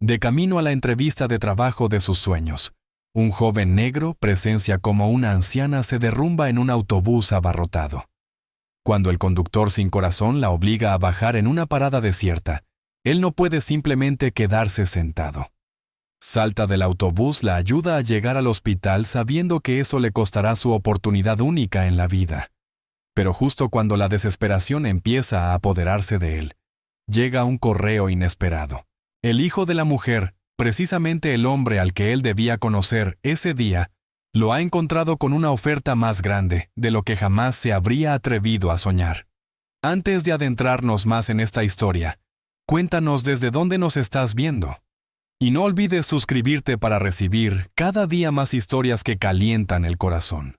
De camino a la entrevista de trabajo de sus sueños, un joven negro presencia como una anciana se derrumba en un autobús abarrotado. Cuando el conductor sin corazón la obliga a bajar en una parada desierta, él no puede simplemente quedarse sentado. Salta del autobús, la ayuda a llegar al hospital sabiendo que eso le costará su oportunidad única en la vida. Pero justo cuando la desesperación empieza a apoderarse de él, llega un correo inesperado. El hijo de la mujer, precisamente el hombre al que él debía conocer ese día, lo ha encontrado con una oferta más grande de lo que jamás se habría atrevido a soñar. Antes de adentrarnos más en esta historia, cuéntanos desde dónde nos estás viendo. Y no olvides suscribirte para recibir cada día más historias que calientan el corazón.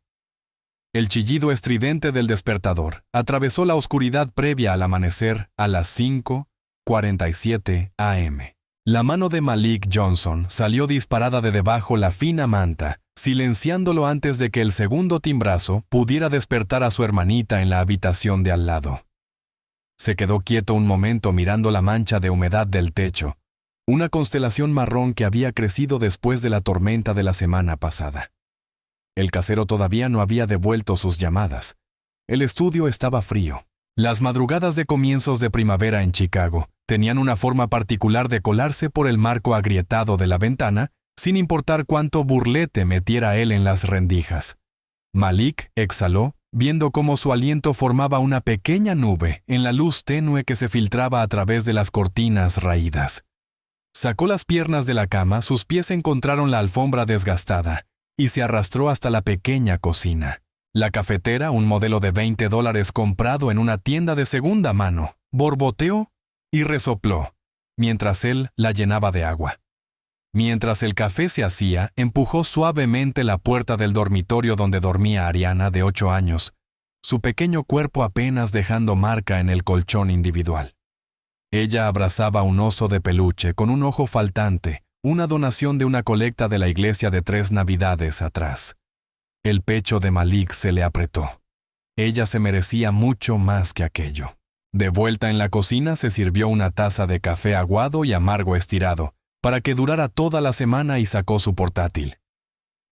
El chillido estridente del despertador atravesó la oscuridad previa al amanecer a las 5:47 a.m. La mano de Malik Johnson salió disparada de debajo la fina manta, silenciándolo antes de que el segundo timbrazo pudiera despertar a su hermanita en la habitación de al lado. Se quedó quieto un momento mirando la mancha de humedad del techo, una constelación marrón que había crecido después de la tormenta de la semana pasada. El casero todavía no había devuelto sus llamadas. El estudio estaba frío. Las madrugadas de comienzos de primavera en Chicago tenían una forma particular de colarse por el marco agrietado de la ventana, sin importar cuánto burlete metiera él en las rendijas. Malik exhaló, viendo cómo su aliento formaba una pequeña nube en la luz tenue que se filtraba a través de las cortinas raídas. Sacó las piernas de la cama, sus pies encontraron la alfombra desgastada, y se arrastró hasta la pequeña cocina. La cafetera, un modelo de $20 comprado en una tienda de segunda mano, borboteó y resopló, mientras él la llenaba de agua. Mientras el café se hacía, empujó suavemente la puerta del dormitorio donde dormía Ariana, de 8 años, su pequeño cuerpo apenas dejando marca en el colchón individual. Ella abrazaba un oso de peluche con un ojo faltante, una donación de una colecta de la iglesia de 3 navidades atrás. El pecho de Malik se le apretó. Ella se merecía mucho más que aquello. De vuelta en la cocina se sirvió una taza de café aguado y amargo estirado, para que durara toda la semana, y sacó su portátil.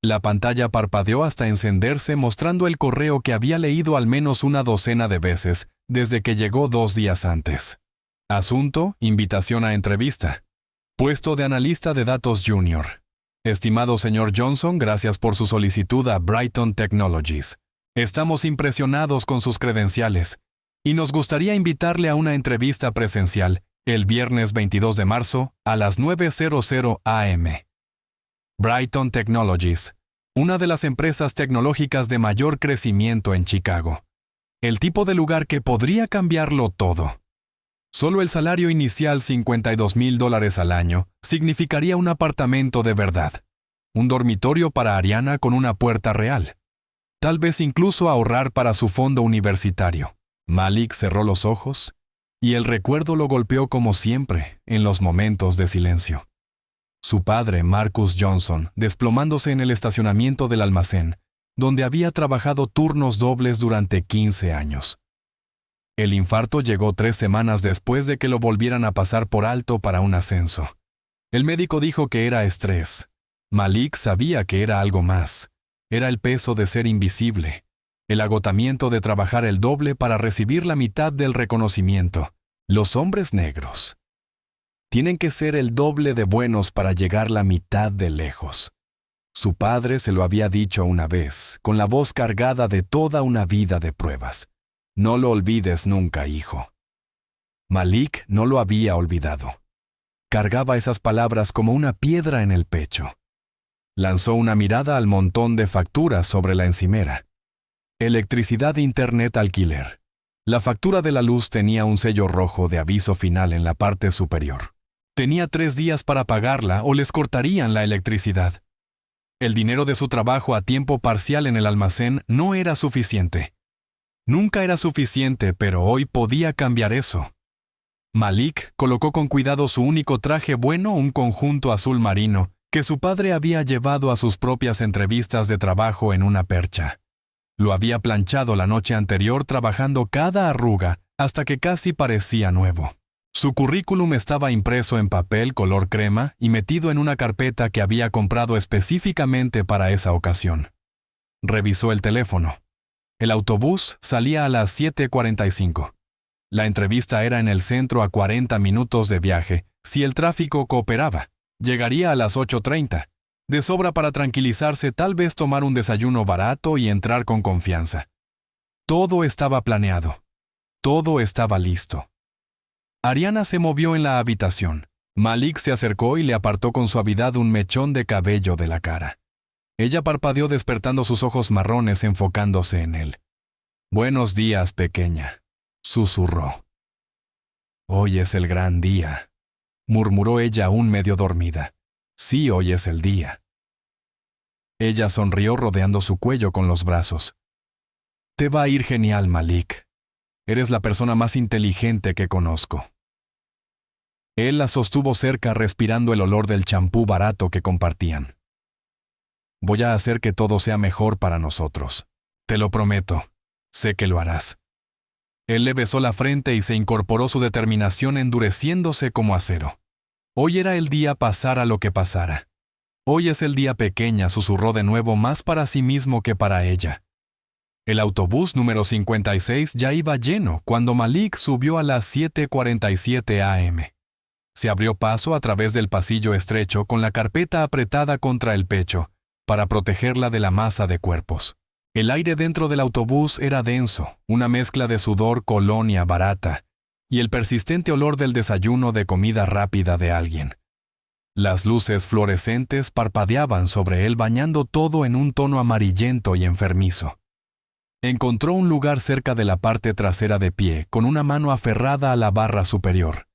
La pantalla parpadeó hasta encenderse, mostrando el correo que había leído al menos una docena de veces desde que llegó 2 días antes. Asunto: invitación a entrevista. Puesto de analista de datos junior. Estimado señor Johnson, gracias por su solicitud a Brighton Technologies. Estamos impresionados con sus credenciales y nos gustaría invitarle a una entrevista presencial el viernes 22 de marzo a las 9:00 a.m. Brighton Technologies, una de las empresas tecnológicas de mayor crecimiento en Chicago. El tipo de lugar que podría cambiarlo todo. Solo el salario inicial, $52,000 al año, significaría un apartamento de verdad, un dormitorio para Ariana con una puerta real. Tal vez incluso ahorrar para su fondo universitario. Malik cerró los ojos, y el recuerdo lo golpeó como siempre en los momentos de silencio. Su padre, Marcus Johnson, desplomándose en el estacionamiento del almacén, donde había trabajado turnos dobles durante 15 años. El infarto llegó 3 semanas después de que lo volvieran a pasar por alto para un ascenso. El médico dijo que era estrés. Malik sabía que era algo más. Era el peso de ser invisible, el agotamiento de trabajar el doble para recibir la mitad del reconocimiento. Los hombres negros tienen que ser el doble de buenos para llegar la mitad de lejos. Su padre se lo había dicho una vez, con la voz cargada de toda una vida de pruebas. No lo olvides nunca, hijo. Malik no lo había olvidado. Cargaba esas palabras como una piedra en el pecho. Lanzó una mirada al montón de facturas sobre la encimera. Electricidad, internet, alquiler. La factura de la luz tenía un sello rojo de aviso final en la parte superior. Tenía 3 días para pagarla o les cortarían la electricidad. El dinero de su trabajo a tiempo parcial en el almacén no era suficiente. Nunca era suficiente, pero hoy podía cambiar eso. Malik colocó con cuidado su único traje bueno, un conjunto azul marino, que su padre había llevado a sus propias entrevistas de trabajo en una percha. Lo había planchado la noche anterior, trabajando cada arruga hasta que casi parecía nuevo. Su currículum estaba impreso en papel color crema y metido en una carpeta que había comprado específicamente para esa ocasión. Revisó el teléfono. El autobús salía a las 7:45. La entrevista era en el centro a 40 minutos de viaje, si el tráfico cooperaba. Llegaría a las 8:30. De sobra para tranquilizarse, tal vez tomar un desayuno barato y entrar con confianza. Todo estaba planeado. Todo estaba listo. Ariana se movió en la habitación. Malik se acercó y le apartó con suavidad un mechón de cabello de la cara. Ella parpadeó despertando sus ojos marrones enfocándose en él. «Buenos días, pequeña», susurró. «Hoy es el gran día», murmuró ella aún medio dormida. «Sí, hoy es el día». Ella sonrió rodeando su cuello con los brazos. «Te va a ir genial, Malik. Eres la persona más inteligente que conozco». Él la sostuvo cerca respirando el olor del champú barato que compartían. «Voy a hacer que todo sea mejor para nosotros. Te lo prometo. Sé que lo harás». Él le besó la frente y se incorporó su determinación endureciéndose como acero. Hoy era el día pasara lo que pasara. «Hoy es el día, pequeña», susurró de nuevo más para sí mismo que para ella. El autobús número 56 ya iba lleno cuando Malik subió a las 7:47 a.m. Se abrió paso a través del pasillo estrecho con la carpeta apretada contra el pecho, para protegerla de la masa de cuerpos. El aire dentro del autobús era denso, una mezcla de sudor, colonia barata, y el persistente olor del desayuno de comida rápida de alguien. Las luces fluorescentes parpadeaban sobre él bañando todo en un tono amarillento y enfermizo. Encontró un lugar cerca de la parte trasera de pie, con una mano aferrada a la barra superior.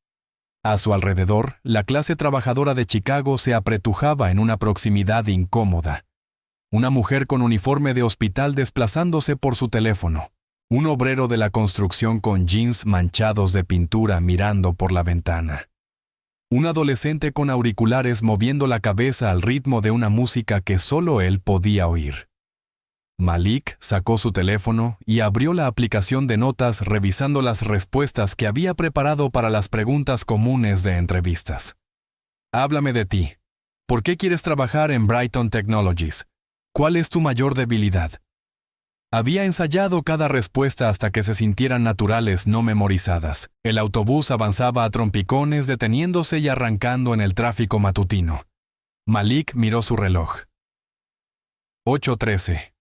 A su alrededor, la clase trabajadora de Chicago se apretujaba en una proximidad incómoda. Una mujer con uniforme de hospital desplazándose por su teléfono. Un obrero de la construcción con jeans manchados de pintura mirando por la ventana. Un adolescente con auriculares moviendo la cabeza al ritmo de una música que solo él podía oír. Malik sacó su teléfono y abrió la aplicación de notas revisando las respuestas que había preparado para las preguntas comunes de entrevistas. «Háblame de ti. ¿Por qué quieres trabajar en Brighton Technologies? ¿Cuál es tu mayor debilidad?». Había ensayado cada respuesta hasta que se sintieran naturales, no memorizadas. El autobús avanzaba a trompicones, deteniéndose y arrancando en el tráfico matutino. Malik miró su reloj. 8:13.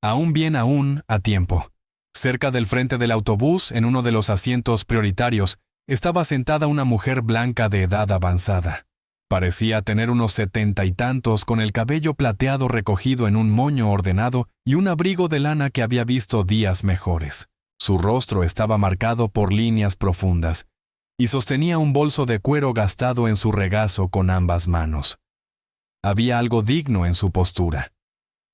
Aún a tiempo. Cerca del frente del autobús, en uno de los asientos prioritarios, estaba sentada una mujer blanca de edad avanzada. Parecía tener unos 70 y tantos, con el cabello plateado recogido en un moño ordenado y un abrigo de lana que había visto días mejores. Su rostro estaba marcado por líneas profundas, y sostenía un bolso de cuero gastado en su regazo con ambas manos. Había algo digno en su postura.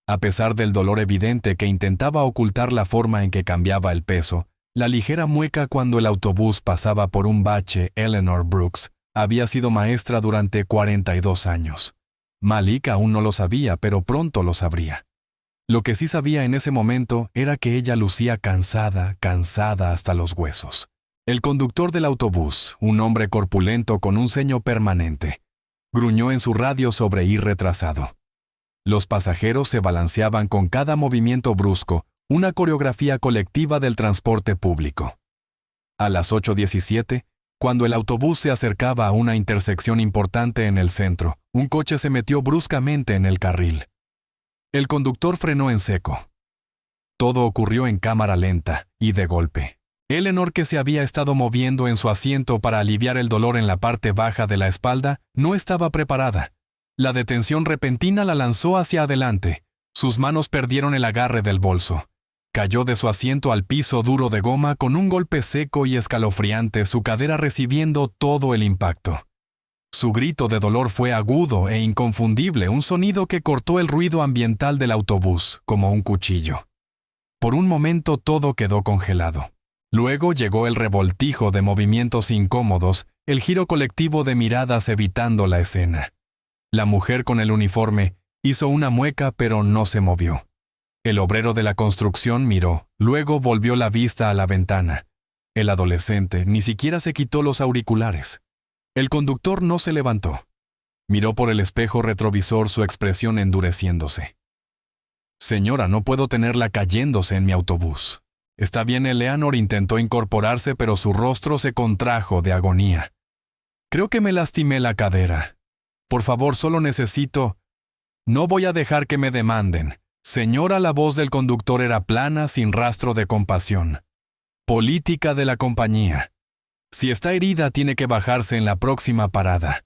A pesar del dolor evidente que intentaba ocultar la forma en que cambiaba el peso, la ligera mueca cuando el autobús pasaba por un bache. Eleanor Brooks había sido maestra durante 42 años. Malik aún no lo sabía, pero pronto lo sabría. Lo que sí sabía en ese momento era que ella lucía cansada hasta los huesos. El conductor del autobús, un hombre corpulento con un ceño permanente, gruñó en su radio sobre ir retrasado. Los pasajeros se balanceaban con cada movimiento brusco, una coreografía colectiva del transporte público. A las 8:17, cuando el autobús se acercaba a una intersección importante en el centro, un coche se metió bruscamente en el carril. El conductor frenó en seco. Todo ocurrió en cámara lenta y de golpe. Eleanor, que se había estado moviendo en su asiento para aliviar el dolor en la parte baja de la espalda, no estaba preparada. La detención repentina la lanzó hacia adelante. Sus manos perdieron el agarre del bolso. Cayó de su asiento al piso duro de goma con un golpe seco y escalofriante, su cadera recibiendo todo el impacto. Su grito de dolor fue agudo e inconfundible, un sonido que cortó el ruido ambiental del autobús, como un cuchillo. Por un momento todo quedó congelado. Luego llegó el revoltijo de movimientos incómodos, el giro colectivo de miradas evitando la escena. La mujer con el uniforme hizo una mueca pero no se movió. El obrero de la construcción miró, luego volvió la vista a la ventana. El adolescente ni siquiera se quitó los auriculares. El conductor no se levantó. Miró por el espejo retrovisor, su expresión endureciéndose. Señora, no puedo tenerla cayéndose en mi autobús. Está bien, Eleanor intentó incorporarse, pero su rostro se contrajo de agonía. Creo que me lastimé la cadera. Por favor, solo necesito... No voy a dejar que me demanden. Señora, la voz del conductor era plana, sin rastro de compasión. Política de la compañía. Si está herida, tiene que bajarse en la próxima parada.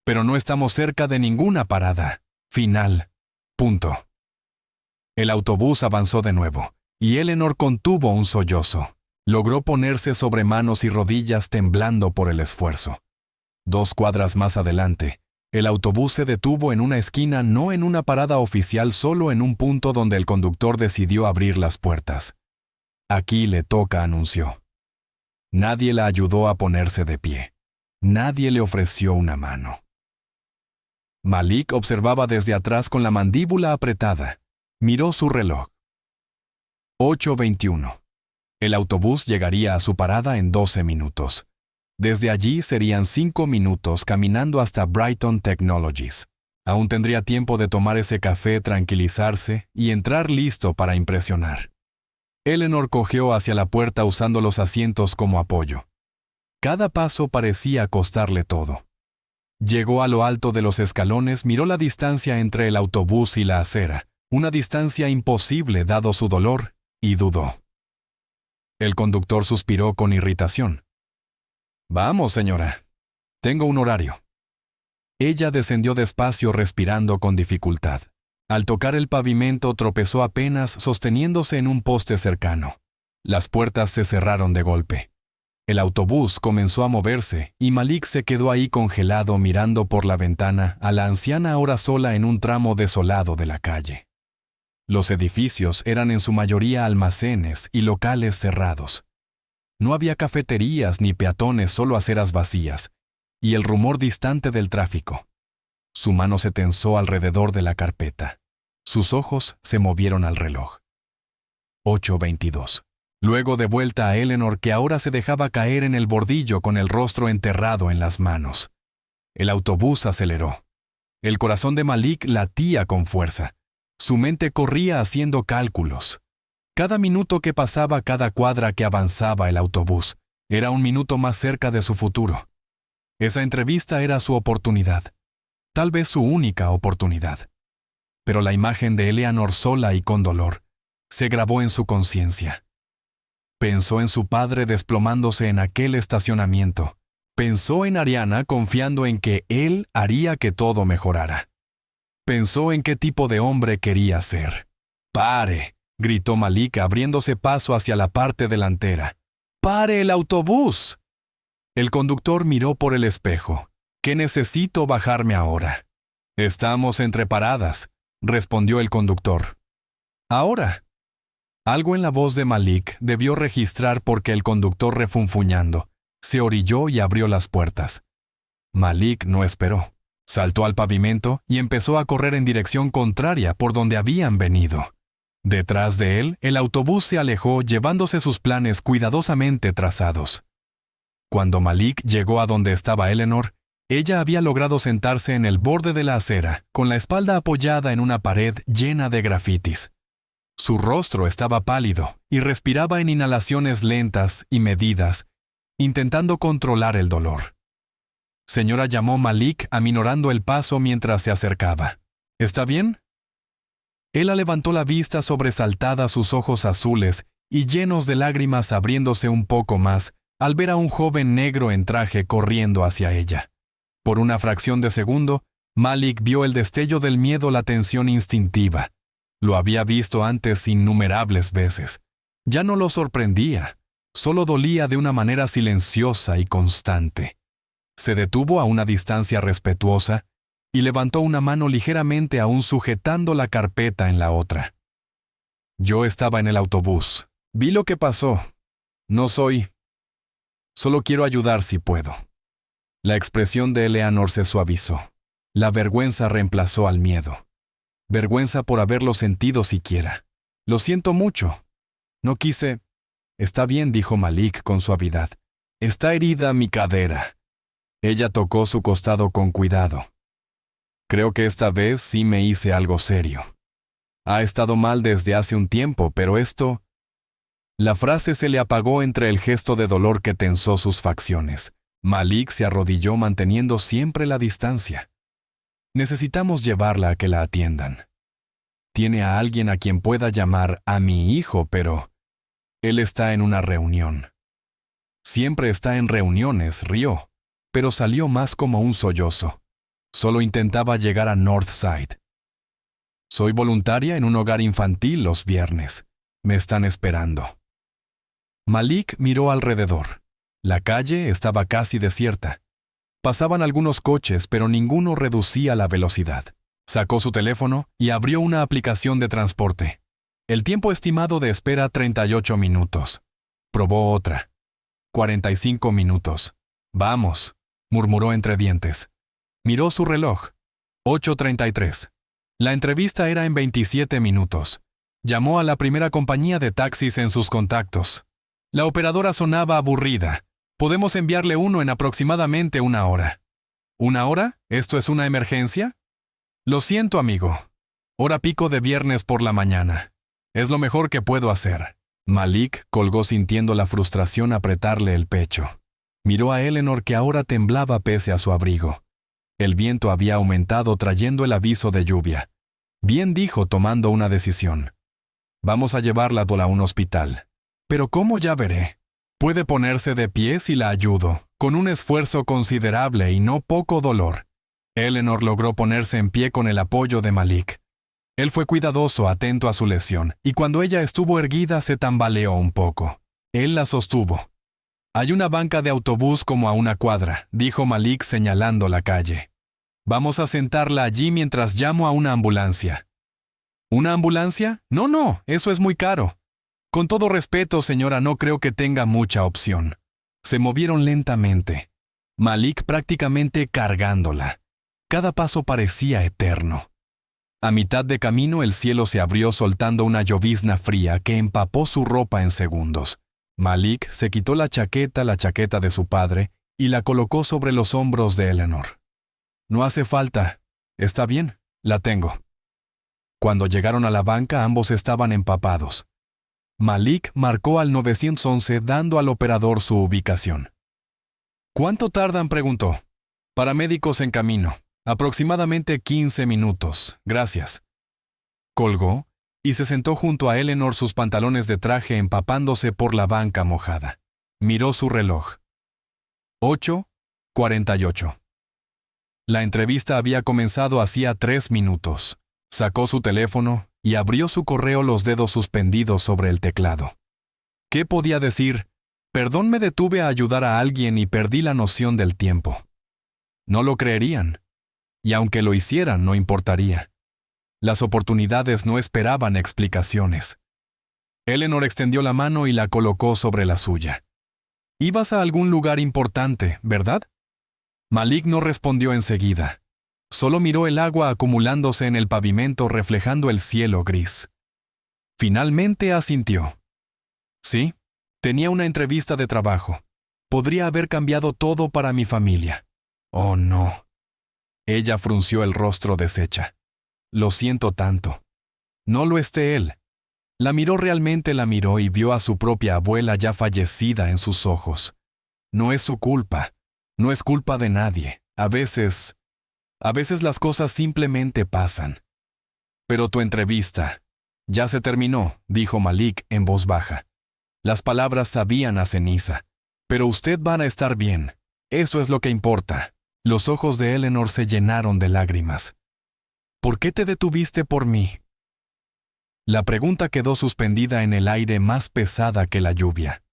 Pero no estamos cerca de ninguna parada. Final. Punto. El autobús avanzó de nuevo, y Eleanor contuvo un sollozo. Logró ponerse sobre manos y rodillas, temblando por el esfuerzo. 2 cuadras más adelante, el autobús se detuvo en una esquina, no en una parada oficial, solo en un punto donde el conductor decidió abrir las puertas. Aquí le toca, anunció. Nadie la ayudó a ponerse de pie. Nadie le ofreció una mano. Malik observaba desde atrás con la mandíbula apretada. Miró su reloj. 8:21. El autobús llegaría a su parada en 12 minutos. Desde allí serían 5 minutos caminando hasta Brighton Technologies. Aún tendría tiempo de tomar ese café, tranquilizarse y entrar listo para impresionar. Eleanor cojeó hacia la puerta usando los asientos como apoyo. Cada paso parecía costarle todo. Llegó a lo alto de los escalones, miró la distancia entre el autobús y la acera, una distancia imposible dado su dolor, y dudó. El conductor suspiró con irritación. Vamos, señora. Tengo un horario. Ella descendió despacio, respirando con dificultad. Al tocar el pavimento tropezó apenas, sosteniéndose en un poste cercano. Las puertas se cerraron de golpe. El autobús comenzó a moverse y Malik se quedó ahí congelado, mirando por la ventana a la anciana ahora sola en un tramo desolado de la calle. Los edificios eran en su mayoría almacenes y locales cerrados. No había cafeterías ni peatones, solo aceras vacías, y el rumor distante del tráfico. Su mano se tensó alrededor de la carpeta. Sus ojos se movieron al reloj. 8:22. Luego de vuelta a Eleanor, que ahora se dejaba caer en el bordillo con el rostro enterrado en las manos. El autobús aceleró. El corazón de Malik latía con fuerza. Su mente corría haciendo cálculos. Cada minuto que pasaba, cada cuadra que avanzaba el autobús, era un minuto más cerca de su futuro. Esa entrevista era su oportunidad. Tal vez su única oportunidad. Pero la imagen de Eleanor sola y con dolor se grabó en su conciencia. Pensó en su padre desplomándose en aquel estacionamiento. Pensó en Ariana confiando en que él haría que todo mejorara. Pensó en qué tipo de hombre quería ser. ¡Pare!, gritó Malik, abriéndose paso hacia la parte delantera. ¡Pare el autobús! El conductor miró por el espejo. ¿Qué necesito bajarme ahora? Estamos entre paradas, respondió el conductor. ¿Ahora? Algo en la voz de Malik debió registrar porque el conductor, refunfuñando, se orilló y abrió las puertas. Malik no esperó. Saltó al pavimento y empezó a correr en dirección contraria por donde habían venido. Detrás de él, el autobús se alejó, llevándose sus planes cuidadosamente trazados. Cuando Malik llegó a donde estaba Eleanor, ella había logrado sentarse en el borde de la acera, con la espalda apoyada en una pared llena de grafitis. Su rostro estaba pálido y respiraba en inhalaciones lentas y medidas, intentando controlar el dolor. Señora, llamó Malik, aminorando el paso mientras se acercaba. ¿Está bien? Ella levantó la vista, sobresaltada, sus ojos azules y llenos de lágrimas abriéndose un poco más al ver a un joven negro en traje corriendo hacia ella. Por una fracción de segundo, Malik vio el destello del miedo, la tensión instintiva. Lo había visto antes innumerables veces. Ya no lo sorprendía, solo dolía de una manera silenciosa y constante. Se detuvo a una distancia respetuosa y levantó una mano ligeramente, aún sujetando la carpeta en la otra. Yo estaba en el autobús. Vi lo que pasó. No soy... Solo quiero ayudar si puedo. La expresión de Eleanor se suavizó. La vergüenza reemplazó al miedo. Vergüenza por haberlo sentido siquiera. Lo siento mucho. No quise... Está bien, dijo Malik con suavidad. Está herida mi cadera. Ella tocó su costado con cuidado. Creo que esta vez sí me hice algo serio. Ha estado mal desde hace un tiempo, pero esto... La frase se le apagó entre el gesto de dolor que tensó sus facciones. Malik se arrodilló manteniendo siempre la distancia. Necesitamos llevarla a que la atiendan. Tiene a alguien a quien pueda llamar a mi hijo, pero... Él está en una reunión. Siempre está en reuniones, rió, pero salió más como un sollozo. Solo intentaba llegar a Northside. Soy voluntaria en un hogar infantil los viernes. Me están esperando. Malik miró alrededor. La calle estaba casi desierta. Pasaban algunos coches, pero ninguno reducía la velocidad. Sacó su teléfono y abrió una aplicación de transporte. El tiempo estimado de espera 38 minutos. Probó otra. 45 minutos. Vamos, murmuró entre dientes. Miró su reloj. 8:33. La entrevista era en 27 minutos. Llamó a la primera compañía de taxis en sus contactos. La operadora sonaba aburrida. Podemos enviarle uno en aproximadamente 1 hora. ¿1 hora? ¿Esto es una emergencia? Lo siento, amigo. Hora pico de viernes por la mañana. Es lo mejor que puedo hacer. Malik colgó sintiendo la frustración apretarle el pecho. Miró a Eleanor que ahora temblaba pese a su abrigo. El viento había aumentado trayendo el aviso de lluvia. Bien dijo tomando una decisión. Vamos a llevarla a un hospital. Pero ¿cómo? Ya veré. Puede ponerse de pie si la ayudo, con un esfuerzo considerable y no poco dolor. Eleanor logró ponerse en pie con el apoyo de Malik. Él fue cuidadoso, atento a su lesión, y cuando ella estuvo erguida se tambaleó un poco. Él la sostuvo. Hay una banca de autobús como a 1 cuadra, dijo Malik señalando la calle. Vamos a sentarla allí mientras llamo a una ambulancia. ¿Una ambulancia? No, eso es muy caro. Con todo respeto, señora, no creo que tenga mucha opción. Se movieron lentamente. Malik prácticamente cargándola. Cada paso parecía eterno. A mitad de camino el cielo se abrió soltando una llovizna fría que empapó su ropa en segundos. Malik se quitó la chaqueta de su padre, y la colocó sobre los hombros de Eleanor. No hace falta. Está bien, la tengo. Cuando llegaron a la banca ambos estaban empapados. Malik marcó al 911 dando al operador su ubicación. ¿Cuánto tardan?, preguntó. Paramédicos en camino. Aproximadamente 15 minutos. Gracias. Colgó y se sentó junto a Eleanor, sus pantalones de traje empapándose por la banca mojada. Miró su reloj. 8:48. La entrevista había comenzado hacía 3 minutos. Sacó su teléfono y abrió su correo, los dedos suspendidos sobre el teclado. ¿Qué podía decir? Perdón, me detuve a ayudar a alguien y perdí la noción del tiempo. No lo creerían. Y aunque lo hicieran, no importaría. Las oportunidades no esperaban explicaciones. Eleanor extendió la mano y la colocó sobre la suya. Ibas a algún lugar importante, ¿verdad? Malik no respondió enseguida. Solo miró el agua acumulándose en el pavimento reflejando el cielo gris. Finalmente asintió. Sí, tenía una entrevista de trabajo. Podría haber cambiado todo para mi familia. Oh, no. Ella frunció el rostro deshecha. Lo siento tanto. No lo esté él. La miró, realmente la miró, y vio a su propia abuela ya fallecida en sus ojos. No es su culpa. No es culpa de nadie. A veces las cosas simplemente pasan. Pero tu entrevista ya se terminó, dijo Malik en voz baja. Las palabras sabían a ceniza. Pero usted va a estar bien. Eso es lo que importa. Los ojos de Eleanor se llenaron de lágrimas. ¿Por qué te detuviste por mí? La pregunta quedó suspendida en el aire, más pesada que la lluvia.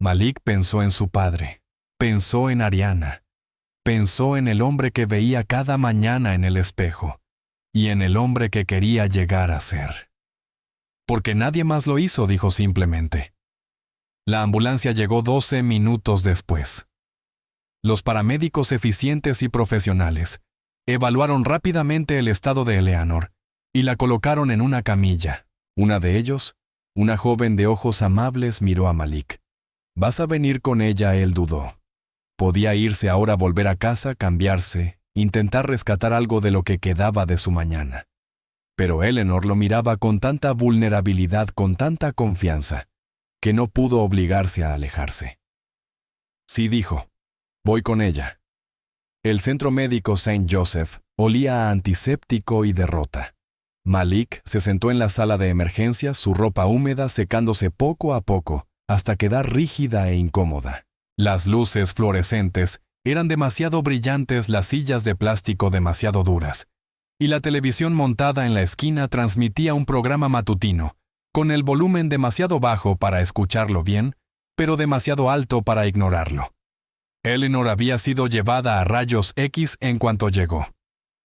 Malik pensó en su padre, pensó en Ariana, pensó en el hombre que veía cada mañana en el espejo, y en el hombre que quería llegar a ser. Porque nadie más lo hizo, dijo simplemente. La ambulancia llegó 12 minutos después. Los paramédicos, eficientes y profesionales, evaluaron rápidamente el estado de Eleanor y la colocaron en una camilla. Uno de ellos Una joven de ojos amables miró a Malik. ¿Vas a venir con ella? Él dudó. Podía irse ahora, volver a casa, cambiarse, intentar rescatar algo de lo que quedaba de su mañana. Pero Eleanor lo miraba con tanta vulnerabilidad, con tanta confianza, que no pudo obligarse a alejarse. Sí, dijo. Voy con ella. El centro médico St. Joseph olía a antiséptico y derrota. Malik se sentó en la sala de emergencias, su ropa húmeda secándose poco a poco, hasta quedar rígida e incómoda. Las luces fluorescentes eran demasiado brillantes, las sillas de plástico demasiado duras, y la televisión montada en la esquina transmitía un programa matutino, con el volumen demasiado bajo para escucharlo bien, pero demasiado alto para ignorarlo. Eleanor había sido llevada a rayos X en cuanto llegó.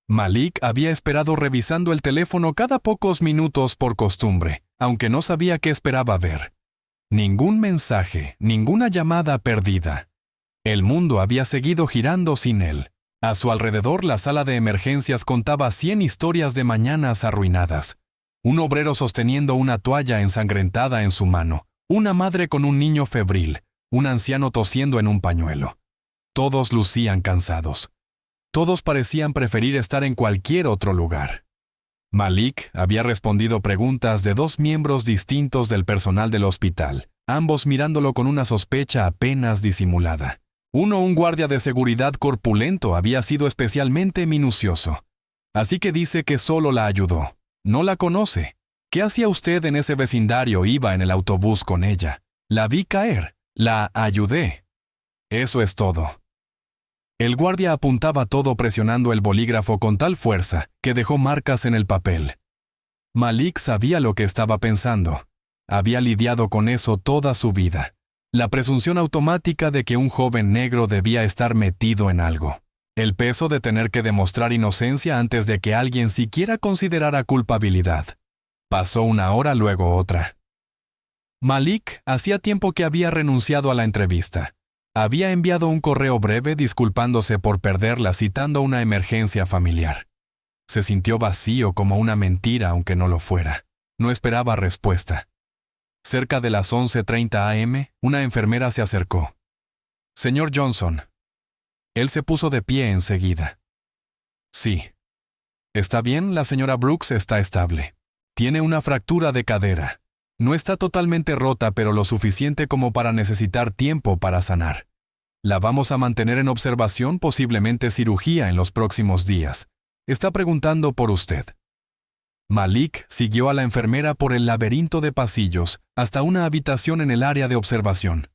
Malik había esperado revisando el teléfono cada pocos minutos por costumbre, aunque no sabía qué esperaba ver. Ningún mensaje, ninguna llamada perdida. El mundo había seguido girando sin él. A su alrededor, la sala de emergencias contaba 100 historias de mañanas arruinadas. Un obrero sosteniendo una toalla ensangrentada en su mano, una madre con un niño febril, un anciano tosiendo en un pañuelo. Todos lucían cansados. Todos parecían preferir estar en cualquier otro lugar. Malik había respondido preguntas de 2 miembros distintos del personal del hospital, ambos mirándolo con una sospecha apenas disimulada. Uno, un guardia de seguridad corpulento, había sido especialmente minucioso. Así que dice que solo la ayudó. No la conoce. ¿Qué hacía usted en ese vecindario? Iba en el autobús con ella. La vi caer. La ayudé. Eso es todo. El guardia apuntaba todo presionando el bolígrafo con tal fuerza que dejó marcas en el papel. Malik sabía lo que estaba pensando. Había lidiado con eso toda su vida. La presunción automática de que un joven negro debía estar metido en algo. El peso de tener que demostrar inocencia antes de que alguien siquiera considerara culpabilidad. Pasó una hora, luego otra. Malik hacía tiempo que había renunciado a la entrevista. Había enviado un correo breve disculpándose por perderla, citando una emergencia familiar. Se sintió vacío, como una mentira, aunque no lo fuera. No esperaba respuesta. Cerca de las 11:30 a.m., una enfermera se acercó. «Señor Johnson». Él se puso de pie enseguida. «Sí». «¿Está bien? La señora Brooks está estable. Tiene una fractura de cadera. No está totalmente rota, pero lo suficiente como para necesitar tiempo para sanar. La vamos a mantener en observación, posiblemente cirugía en los próximos días. Está preguntando por usted». Malik siguió a la enfermera por el laberinto de pasillos hasta una habitación en el área de observación.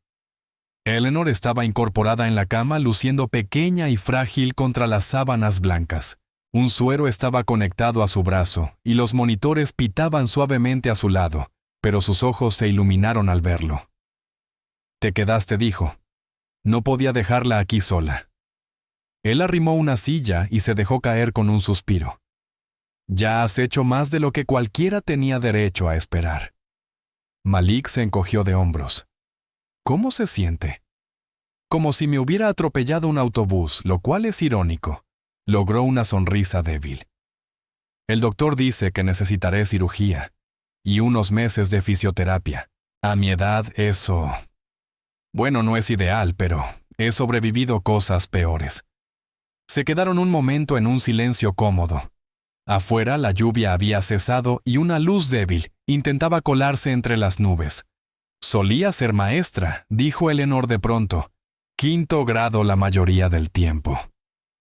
Eleanor estaba incorporada en la cama, luciendo pequeña y frágil contra las sábanas blancas. Un suero estaba conectado a su brazo y los monitores pitaban suavemente a su lado, pero sus ojos se iluminaron al verlo. «Te quedaste», dijo. No podía dejarla aquí sola. Él arrimó una silla y se dejó caer con un suspiro. «Ya has hecho más de lo que cualquiera tenía derecho a esperar». Malik se encogió de hombros. «¿Cómo se siente?» «Como si me hubiera atropellado un autobús, lo cual es irónico». Logró una sonrisa débil. «El doctor dice que necesitaré cirugía y unos meses de fisioterapia. A mi edad eso... Bueno, no es ideal, pero he sobrevivido cosas peores». Se quedaron un momento en un silencio cómodo. Afuera la lluvia había cesado y una luz débil intentaba colarse entre las nubes. «Solía ser maestra», dijo Eleanor de pronto. «5º grado la mayoría del tiempo.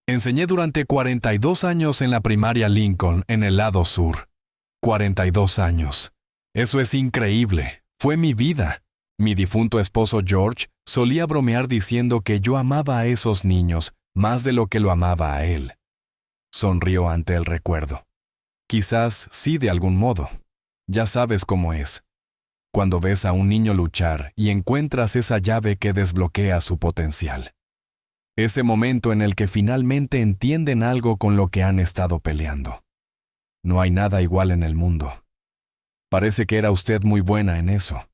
Enseñé durante 42 años en la primaria Lincoln, en el lado sur. 42 años. Eso es increíble. Fue mi vida». Mi difunto esposo George solía bromear diciendo que yo amaba a esos niños más de lo que lo amaba a él. Sonrió ante el recuerdo. «Quizás sí, de algún modo. Ya sabes cómo es. Cuando ves a un niño luchar y encuentras esa llave que desbloquea su potencial. Ese momento en el que finalmente entienden algo con lo que han estado peleando. No hay nada igual en el mundo. Parece que era usted muy buena en eso».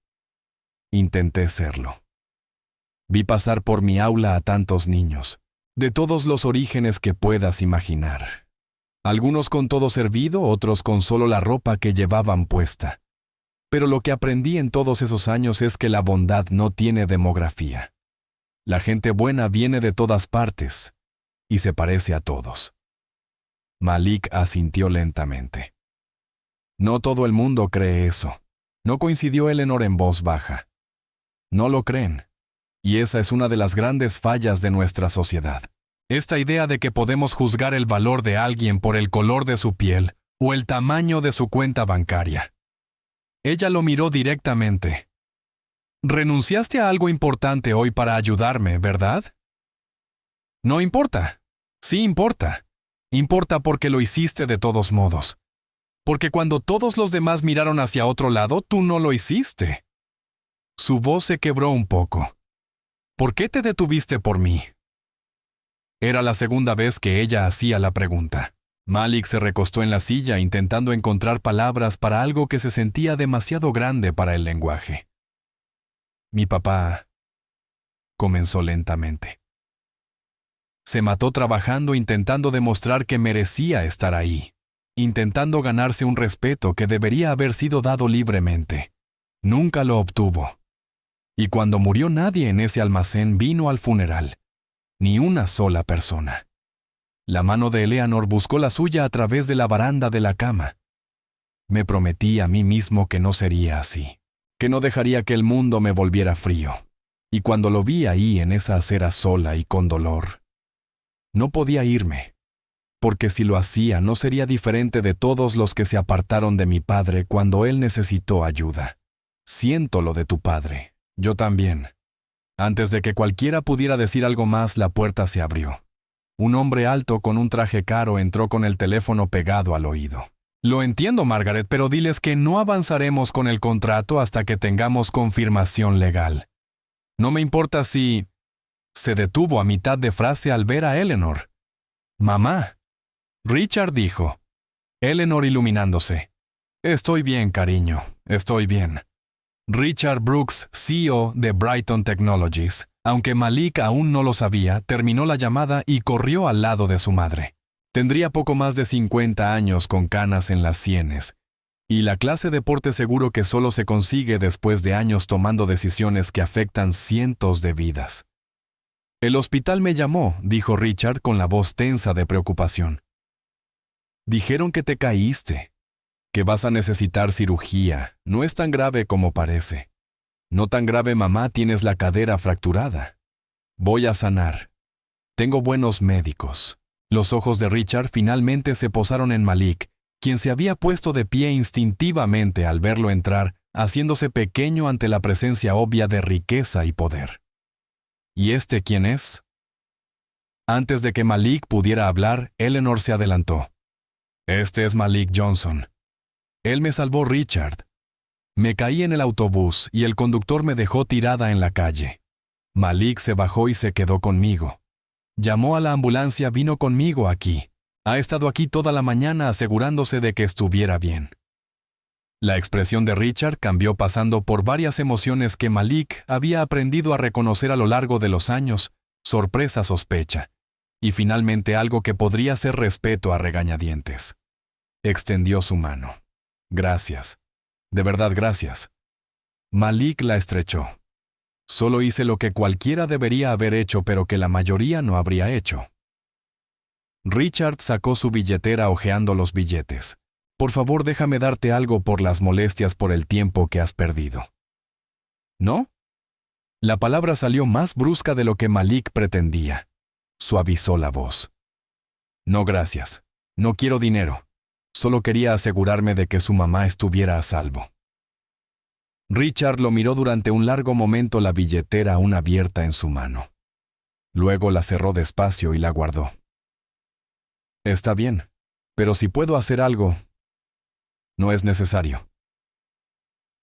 Intenté serlo. Vi pasar por mi aula a tantos niños, de todos los orígenes que puedas imaginar. Algunos con todo servido, otros con solo la ropa que llevaban puesta. Pero lo que aprendí en todos esos años es que la bondad no tiene demografía. La gente buena viene de todas partes y se parece a todos. Malik asintió lentamente. No todo el mundo cree eso. No coincidió Eleanor en voz baja. No lo creen. Y esa es una de las grandes fallas de nuestra sociedad. Esta idea de que podemos juzgar el valor de alguien por el color de su piel o el tamaño de su cuenta bancaria. Ella lo miró directamente. Renunciaste a algo importante hoy para ayudarme, ¿verdad? No importa. Sí importa. Importa porque lo hiciste de todos modos. Porque cuando todos los demás miraron hacia otro lado, tú no lo hiciste. Su voz se quebró un poco. ¿Por qué te detuviste por mí? Era la segunda vez que ella hacía la pregunta. Malik se recostó en la silla intentando encontrar palabras para algo que se sentía demasiado grande para el lenguaje. Mi papá comenzó lentamente. Se mató trabajando intentando demostrar que merecía estar ahí, intentando ganarse un respeto que debería haber sido dado libremente. Nunca lo obtuvo. Y cuando murió nadie en ese almacén vino al funeral. Ni una sola persona. La mano de Eleanor buscó la suya a través de la baranda de la cama. Me prometí a mí mismo que no sería así, que no dejaría que el mundo me volviera frío. Y cuando lo vi ahí en esa acera sola y con dolor, no podía irme, porque si lo hacía no sería diferente de todos los que se apartaron de mi padre cuando él necesitó ayuda. Siento lo de tu padre, yo también. Antes de que cualquiera pudiera decir algo más, la puerta se abrió. Un hombre alto con un traje caro entró con el teléfono pegado al oído. Lo entiendo, Margaret, pero diles que no avanzaremos con el contrato hasta que tengamos confirmación legal. No me importa si... Se detuvo a mitad de frase al ver a Eleanor. Mamá. Richard dijo. Eleanor iluminándose. Estoy bien, cariño, estoy bien. Richard Brooks, CEO de Brighton Technologies, aunque Malik aún no lo sabía, terminó la llamada y corrió al lado de su madre. Tendría poco más de 50 años con canas en las sienes, y la clase de porte seguro que solo se consigue después de años tomando decisiones que afectan cientos de vidas. El hospital me llamó, dijo Richard con la voz tensa de preocupación. Dijeron que te caíste. Que vas a necesitar cirugía. No es tan grave como parece. No tan grave, mamá, tienes la cadera fracturada. Voy a sanar. Tengo buenos médicos. Los ojos de Richard finalmente se posaron en Malik, quien se había puesto de pie instintivamente al verlo entrar, haciéndose pequeño ante la presencia obvia de riqueza y poder. ¿Y este quién es? Antes de que Malik pudiera hablar, Eleanor se adelantó. Este es Malik Johnson. Él me salvó, Richard. Me caí en el autobús y el conductor me dejó tirada en la calle. Malik se bajó y se quedó conmigo. Llamó a la ambulancia, vino conmigo aquí. Ha estado aquí toda la mañana asegurándose de que estuviera bien. La expresión de Richard cambió pasando por varias emociones que Malik había aprendido a reconocer a lo largo de los años, sorpresa, sospecha, y finalmente algo que podría ser respeto a regañadientes. Extendió su mano. Gracias. De verdad, gracias. Malik la estrechó. Solo hice lo que cualquiera debería haber hecho, pero que la mayoría no habría hecho. Richard sacó su billetera hojeando los billetes. Por favor, déjame darte algo por las molestias por el tiempo que has perdido. ¿No? La palabra salió más brusca de lo que Malik pretendía. Suavizó la voz. No, gracias. No quiero dinero. Solo quería asegurarme de que su mamá estuviera a salvo. Richard lo miró durante un largo momento, la billetera aún abierta en su mano. Luego la cerró despacio y la guardó. Está bien, pero si puedo hacer algo, no es necesario.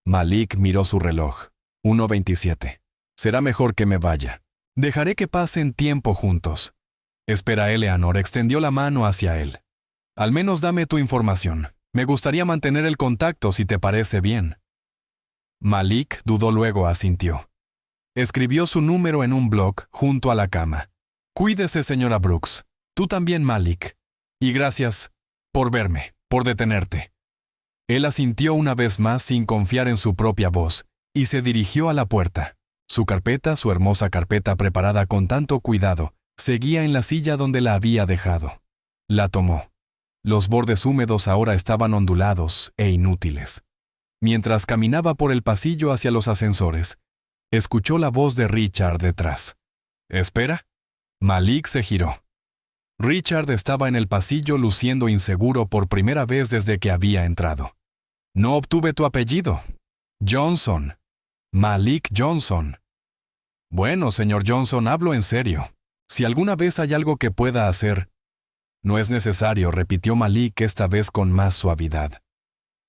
Malik miró su reloj. 1:27. Será mejor que me vaya. Dejaré que pasen tiempo juntos. Espera, Eleanor extendió la mano hacia él. Al menos dame tu información. Me gustaría mantener el contacto si te parece bien. Malik dudó, luego asintió. Escribió su número en un bloc junto a la cama. Cuídese, señora Brooks. Tú también, Malik. Y gracias por verme, por detenerte. Él asintió una vez más sin confiar en su propia voz, y se dirigió a la puerta. Su carpeta, su hermosa carpeta preparada con tanto cuidado, seguía en la silla donde la había dejado. La tomó. Los bordes húmedos ahora estaban ondulados e inútiles. Mientras caminaba por el pasillo hacia los ascensores, escuchó la voz de Richard detrás. «¿Espera?» Malik se giró. Richard estaba en el pasillo luciendo inseguro por primera vez desde que había entrado. «No obtuve tu apellido. Johnson. Malik Johnson». «Bueno, señor Johnson, hablo en serio. Si alguna vez hay algo que pueda hacer...» «No es necesario», repitió Malik esta vez con más suavidad.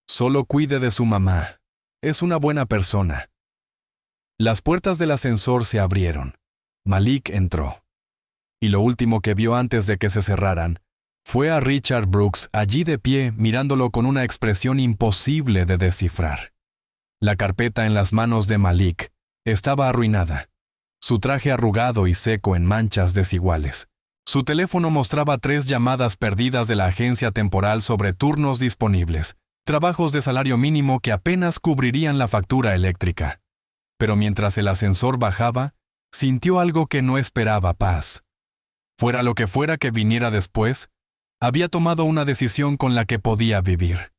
«Solo cuide de su mamá. Es una buena persona». Las puertas del ascensor se abrieron. Malik entró. Y lo último que vio antes de que se cerraran fue a Richard Brooks allí de pie mirándolo con una expresión imposible de descifrar. La carpeta en las manos de Malik estaba arruinada, su traje arrugado y seco en manchas desiguales. Su teléfono mostraba 3 llamadas perdidas de la agencia temporal sobre turnos disponibles, trabajos de salario mínimo que apenas cubrirían la factura eléctrica. Pero mientras el ascensor bajaba, sintió algo que no esperaba: paz. Fuera lo que fuera que viniera después, había tomado una decisión con la que podía vivir.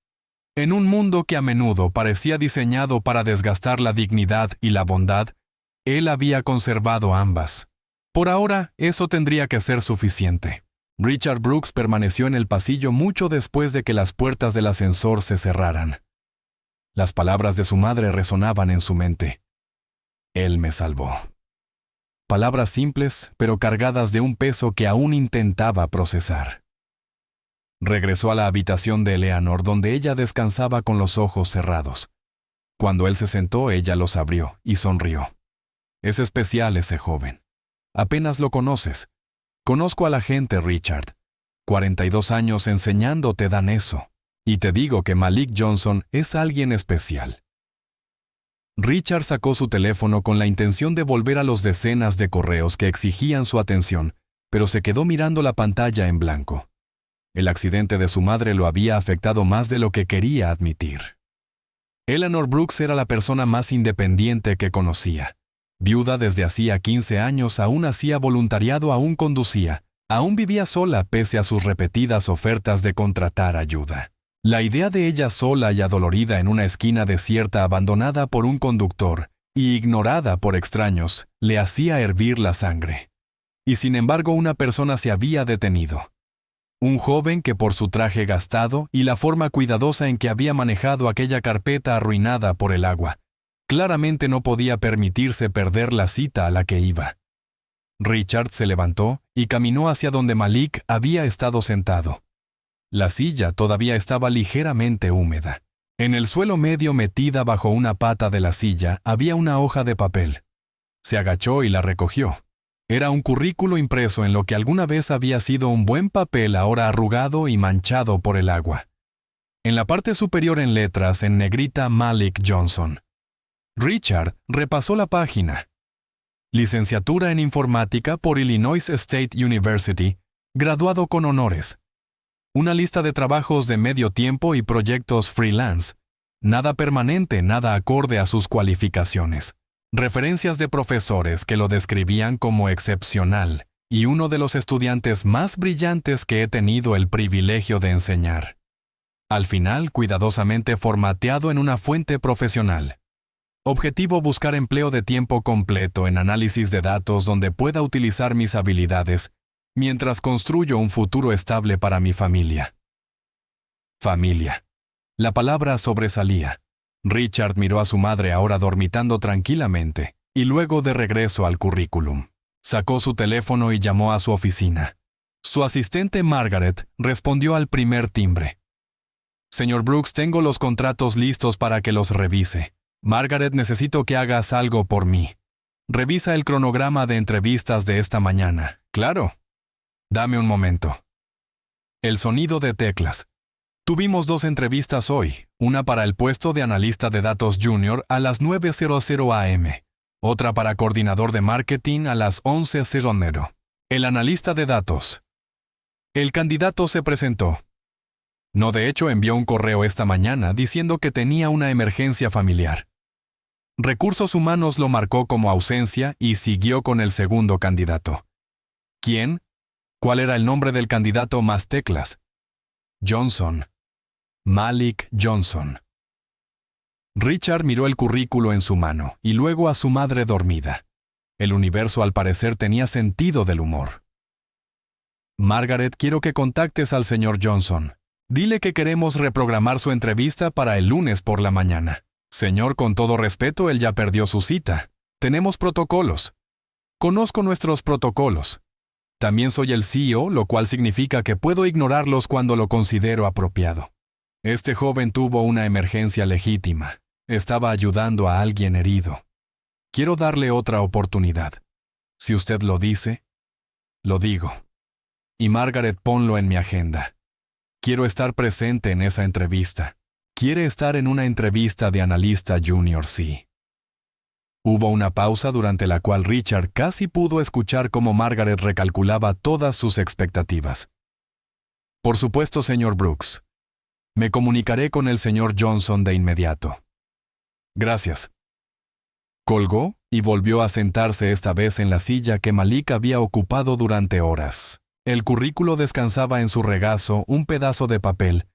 En un mundo que a menudo parecía diseñado para desgastar la dignidad y la bondad, él había conservado ambas. Por ahora, eso tendría que ser suficiente. Richard Brooks permaneció en el pasillo mucho después de que las puertas del ascensor se cerraran. Las palabras de su madre resonaban en su mente. «Él me salvó». Palabras simples, pero cargadas de un peso que aún intentaba procesar. Regresó a la habitación de Eleanor, donde ella descansaba con los ojos cerrados. Cuando él se sentó, ella los abrió y sonrió. «Es especial ese joven. Apenas lo conoces. Conozco a la gente, Richard. 42 años enseñando te dan eso. Y te digo que Malik Johnson es alguien especial». Richard sacó su teléfono con la intención de volver a los decenas de correos que exigían su atención, pero se quedó mirando la pantalla en blanco. El accidente de su madre lo había afectado más de lo que quería admitir. Eleanor Brooks era la persona más independiente que conocía. Viuda desde hacía 15 años, aún hacía voluntariado, aún conducía, aún vivía sola pese a sus repetidas ofertas de contratar ayuda. La idea de ella sola y adolorida en una esquina desierta, abandonada por un conductor y ignorada por extraños, le hacía hervir la sangre. Y sin embargo, una persona se había detenido. Un joven que por su traje gastado y la forma cuidadosa en que había manejado aquella carpeta arruinada por el agua, claramente no podía permitirse perder la cita a la que iba. Richard se levantó y caminó hacia donde Malik había estado sentado. La silla todavía estaba ligeramente húmeda. En el suelo medio, metida bajo una pata de la silla, había una hoja de papel. Se agachó y la recogió. Era un currículo impreso en lo que alguna vez había sido un buen papel, ahora arrugado y manchado por el agua. En la parte superior, en letras en negrita, Malik Johnson. Richard repasó la página. Licenciatura en Informática por Illinois State University, graduado con honores. Una lista de trabajos de medio tiempo y proyectos freelance. Nada permanente, nada acorde a sus cualificaciones. Referencias de profesores que lo describían como excepcional y uno de los estudiantes más brillantes que he tenido el privilegio de enseñar. Al final, cuidadosamente formateado en una fuente profesional. Objetivo: buscar empleo de tiempo completo en análisis de datos donde pueda utilizar mis habilidades mientras construyo un futuro estable para mi familia. Familia. La palabra sobresalía. Richard miró a su madre, ahora dormitando tranquilamente, y luego de regreso al currículum. Sacó su teléfono y llamó a su oficina. Su asistente Margaret respondió al primer timbre. «Señor Brooks, tengo los contratos listos para que los revise. Margaret, necesito que hagas algo por mí. Revisa el cronograma de entrevistas de esta mañana». «Claro. Dame un momento». El sonido de teclas. Tuvimos 2 entrevistas hoy, una para el puesto de analista de datos junior a las 9:00 a.m., otra para coordinador de marketing a las 11:00. El analista de datos. El candidato se presentó. No, de hecho, envió un correo esta mañana diciendo que tenía una emergencia familiar. Recursos Humanos lo marcó como ausencia y siguió con el segundo candidato. ¿Quién? ¿Cuál era el nombre del candidato más teclas? Johnson. Malik Johnson. Richard miró el currículo en su mano y luego a su madre dormida. El universo al parecer tenía sentido del humor. Margaret, quiero que contactes al señor Johnson. Dile que queremos reprogramar su entrevista para el lunes por la mañana. Señor, con todo respeto, él ya perdió su cita. Tenemos protocolos. Conozco nuestros protocolos. También soy el CEO, lo cual significa que puedo ignorarlos cuando lo considero apropiado. Este joven tuvo una emergencia legítima. Estaba ayudando a alguien herido. Quiero darle otra oportunidad. Si usted lo dice, lo digo. Y Margaret, ponlo en mi agenda. Quiero estar presente en esa entrevista. Quiere estar en una entrevista de analista junior, sí. Hubo una pausa durante la cual Richard casi pudo escuchar cómo Margaret recalculaba todas sus expectativas. Por supuesto, señor Brooks. Me comunicaré con el señor Johnson de inmediato. Gracias. Colgó y volvió a sentarse esta vez en la silla que Malik había ocupado durante horas. El currículo descansaba en su regazo, un pedazo de papel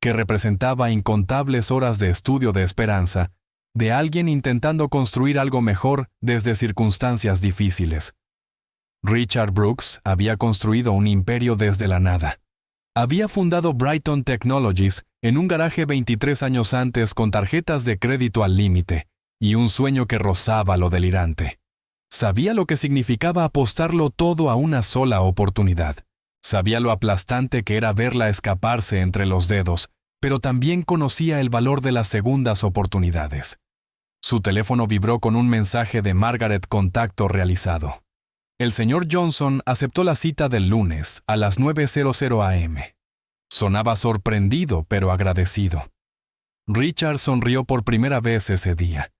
que representaba incontables horas de estudio de esperanza de alguien intentando construir algo mejor desde circunstancias difíciles. Richard Brooks había construido un imperio desde la nada. Había fundado Brighton Technologies en un garaje 23 años antes con tarjetas de crédito al límite y un sueño que rozaba lo delirante. Sabía lo que significaba apostarlo todo a una sola oportunidad. Sabía lo aplastante que era verla escaparse entre los dedos, pero también conocía el valor de las segundas oportunidades. Su teléfono vibró con un mensaje de Margaret: contacto realizado. El señor Johnson aceptó la cita del lunes a las 9:00 a.m. Sonaba sorprendido, pero agradecido. Richard sonrió por primera vez ese día.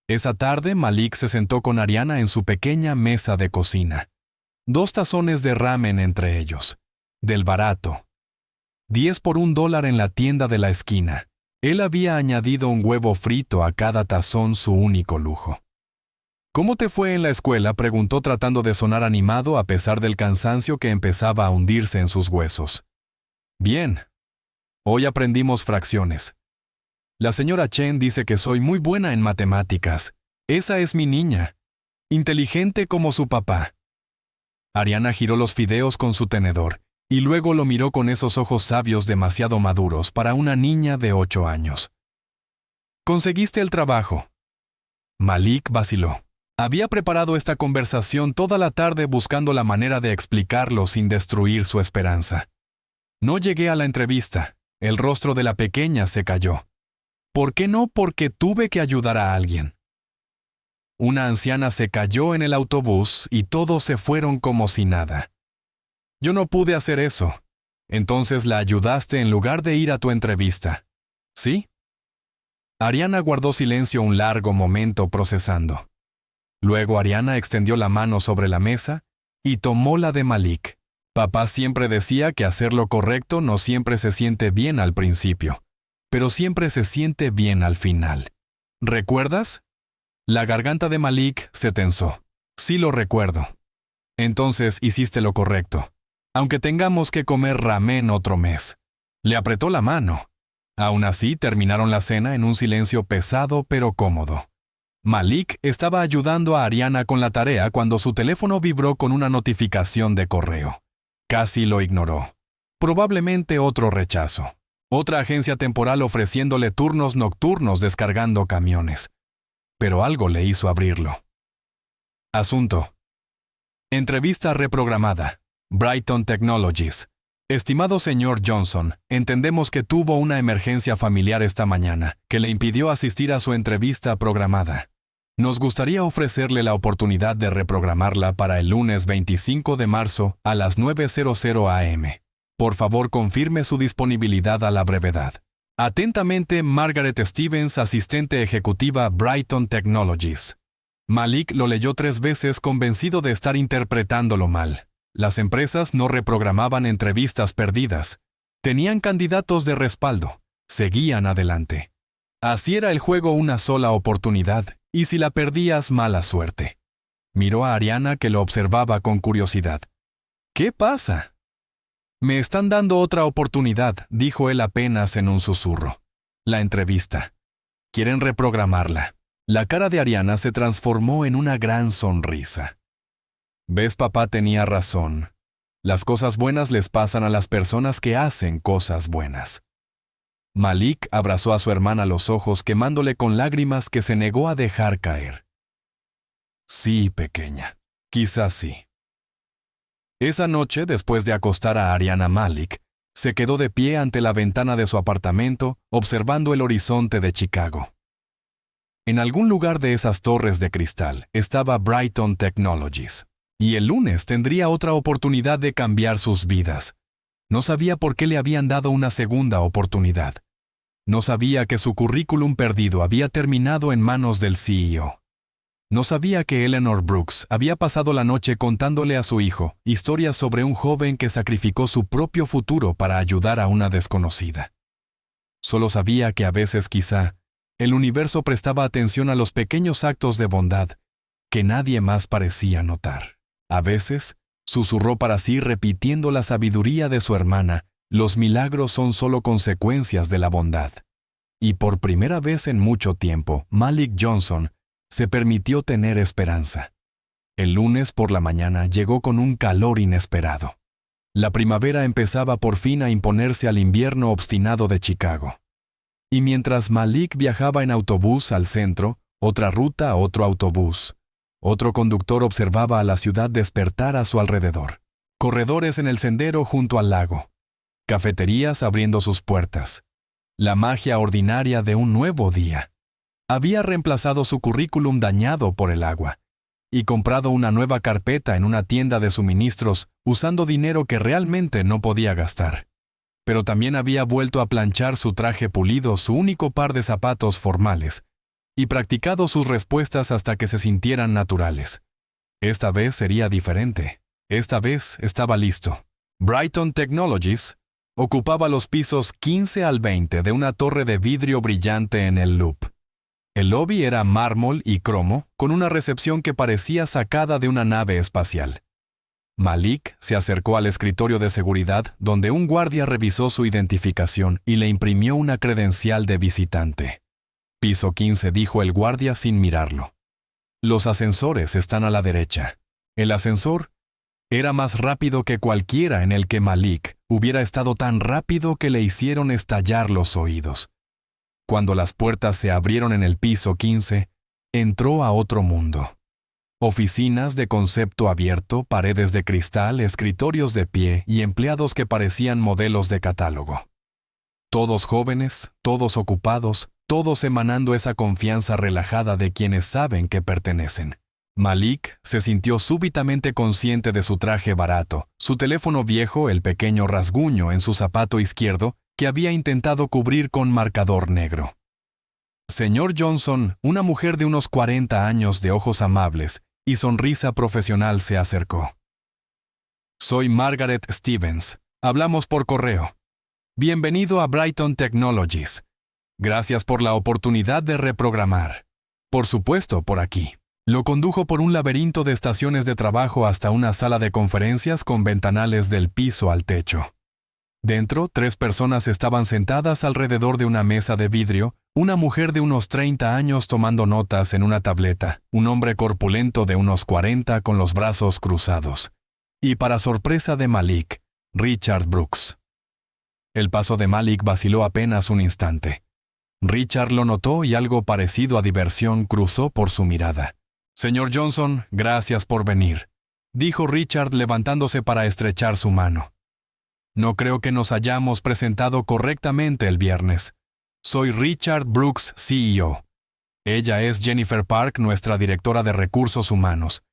Esa tarde, Malik se sentó con Ariana en su pequeña mesa de cocina. 2 tazones de ramen entre ellos. Del barato. 10 por $1 en la tienda de la esquina. Él había añadido un huevo frito a cada tazón, su único lujo. ¿Cómo te fue en la escuela?, preguntó tratando de sonar animado a pesar del cansancio que empezaba a hundirse en sus huesos. Bien. Hoy aprendimos fracciones. La señora Chen dice que soy muy buena en matemáticas. Esa es mi niña. Inteligente como su papá. Ariana giró los fideos con su tenedor y luego lo miró con esos ojos sabios demasiado maduros para una niña de 8 años. ¿Conseguiste el trabajo? Malik vaciló. Había preparado esta conversación toda la tarde buscando la manera de explicarlo sin destruir su esperanza. No llegué a la entrevista. El rostro de la pequeña se cayó. ¿Por qué no? Porque tuve que ayudar a alguien. Una anciana se cayó en el autobús y todos se fueron como si nada. Yo no pude hacer eso. Entonces la ayudaste en lugar de ir a tu entrevista. ¿Sí? Ariana guardó silencio un largo momento procesando. Luego Ariana extendió la mano sobre la mesa y tomó la de Malik. Papá siempre decía que hacer lo correcto no siempre se siente bien al principio, pero siempre se siente bien al final. ¿Recuerdas? La garganta de Malik se tensó. Sí, lo recuerdo. Entonces hiciste lo correcto. Aunque tengamos que comer ramen otro mes. Le apretó la mano. Aún así, terminaron la cena en un silencio pesado pero cómodo. Malik estaba ayudando a Ariana con la tarea cuando su teléfono vibró con una notificación de correo. Casi lo ignoró. Probablemente otro rechazo. Otra agencia temporal ofreciéndole turnos nocturnos descargando camiones. Pero algo le hizo abrirlo. Asunto. Entrevista reprogramada. Brighton Technologies. Estimado señor Johnson, entendemos que tuvo una emergencia familiar esta mañana que le impidió asistir a su entrevista programada. Nos gustaría ofrecerle la oportunidad de reprogramarla para el lunes 25 de marzo a las 9:00 a.m. Por favor, confirme su disponibilidad a la brevedad. Atentamente, Margaret Stevens, asistente ejecutiva Brighton Technologies. Malik lo leyó 3 veces convencido de estar interpretándolo mal. Las empresas no reprogramaban entrevistas perdidas. Tenían candidatos de respaldo. Seguían adelante. Así era el juego, una sola oportunidad, y si la perdías, mala suerte. Miró a Ariana, que lo observaba con curiosidad. ¿Qué pasa? Me están dando otra oportunidad, dijo él apenas en un susurro. La entrevista. Quieren reprogramarla. La cara de Ariana se transformó en una gran sonrisa. ¿Ves, papá tenía razón? Las cosas buenas les pasan a las personas que hacen cosas buenas. Malik abrazó a su hermana a los ojos, quemándole con lágrimas que se negó a dejar caer. Sí, pequeña, quizás sí. Esa noche, después de acostar a Ariana, Malik se quedó de pie ante la ventana de su apartamento, observando el horizonte de Chicago. En algún lugar de esas torres de cristal estaba Brighton Technologies, y el lunes tendría otra oportunidad de cambiar sus vidas. No sabía por qué le habían dado una segunda oportunidad. No sabía que su currículum perdido había terminado en manos del CEO. No sabía que Eleanor Brooks había pasado la noche contándole a su hijo historias sobre un joven que sacrificó su propio futuro para ayudar a una desconocida. Solo sabía que a veces, quizá, el universo prestaba atención a los pequeños actos de bondad que nadie más parecía notar. A veces, susurró para sí, repitiendo la sabiduría de su hermana: los milagros son solo consecuencias de la bondad. Y por primera vez en mucho tiempo, Malik Johnson se permitió tener esperanza. El lunes por la mañana llegó con un calor inesperado. La primavera empezaba por fin a imponerse al invierno obstinado de Chicago. Y mientras Malik viajaba en autobús al centro, otra ruta, otro autobús, otro conductor observaba a la ciudad despertar a su alrededor. Corredores en el sendero junto al lago. Cafeterías abriendo sus puertas. La magia ordinaria de un nuevo día. Había reemplazado su currículum dañado por el agua y comprado una nueva carpeta en una tienda de suministros usando dinero que realmente no podía gastar. Pero también había vuelto a planchar su traje pulido, su único par de zapatos formales, y practicado sus respuestas hasta que se sintieran naturales. Esta vez sería diferente. Esta vez estaba listo. Brighton Technologies ocupaba los pisos 15 al 20 de una torre de vidrio brillante en el Loop. El lobby era mármol y cromo, con una recepción que parecía sacada de una nave espacial. Malik se acercó al escritorio de seguridad, donde un guardia revisó su identificación y le imprimió una credencial de visitante. Piso 15, dijo el guardia sin mirarlo. Los ascensores están a la derecha. El ascensor era más rápido que cualquiera en el que Malik hubiera estado, tan rápido que le hicieron estallar los oídos. Cuando las puertas se abrieron en el piso 15, entró a otro mundo. Oficinas de concepto abierto, paredes de cristal, escritorios de pie y empleados que parecían modelos de catálogo. Todos jóvenes, todos ocupados, todos emanando esa confianza relajada de quienes saben que pertenecen. Malik se sintió súbitamente consciente de su traje barato, su teléfono viejo, el pequeño rasguño en su zapato izquierdo que había intentado cubrir con marcador negro. Señor Johnson, una mujer de unos 40 años de ojos amables y sonrisa profesional se acercó. Soy Margaret Stevens. Hablamos por correo. Bienvenido a Brighton Technologies. Gracias por la oportunidad de reprogramar. Por supuesto, por aquí. Lo condujo por un laberinto de estaciones de trabajo hasta una sala de conferencias con ventanales del piso al techo. Dentro, 3 personas estaban sentadas alrededor de una mesa de vidrio, una mujer de unos 30 años tomando notas en una tableta, un hombre corpulento de unos 40 con los brazos cruzados. Y para sorpresa de Malik, Richard Brooks. El paso de Malik vaciló apenas un instante. Richard lo notó y algo parecido a diversión cruzó por su mirada. Señor Johnson, gracias por venir, dijo Richard levantándose para estrechar su mano. No creo que nos hayamos presentado correctamente el viernes. Soy Richard Brooks, CEO. Ella es Jennifer Park, nuestra directora de recursos humanos,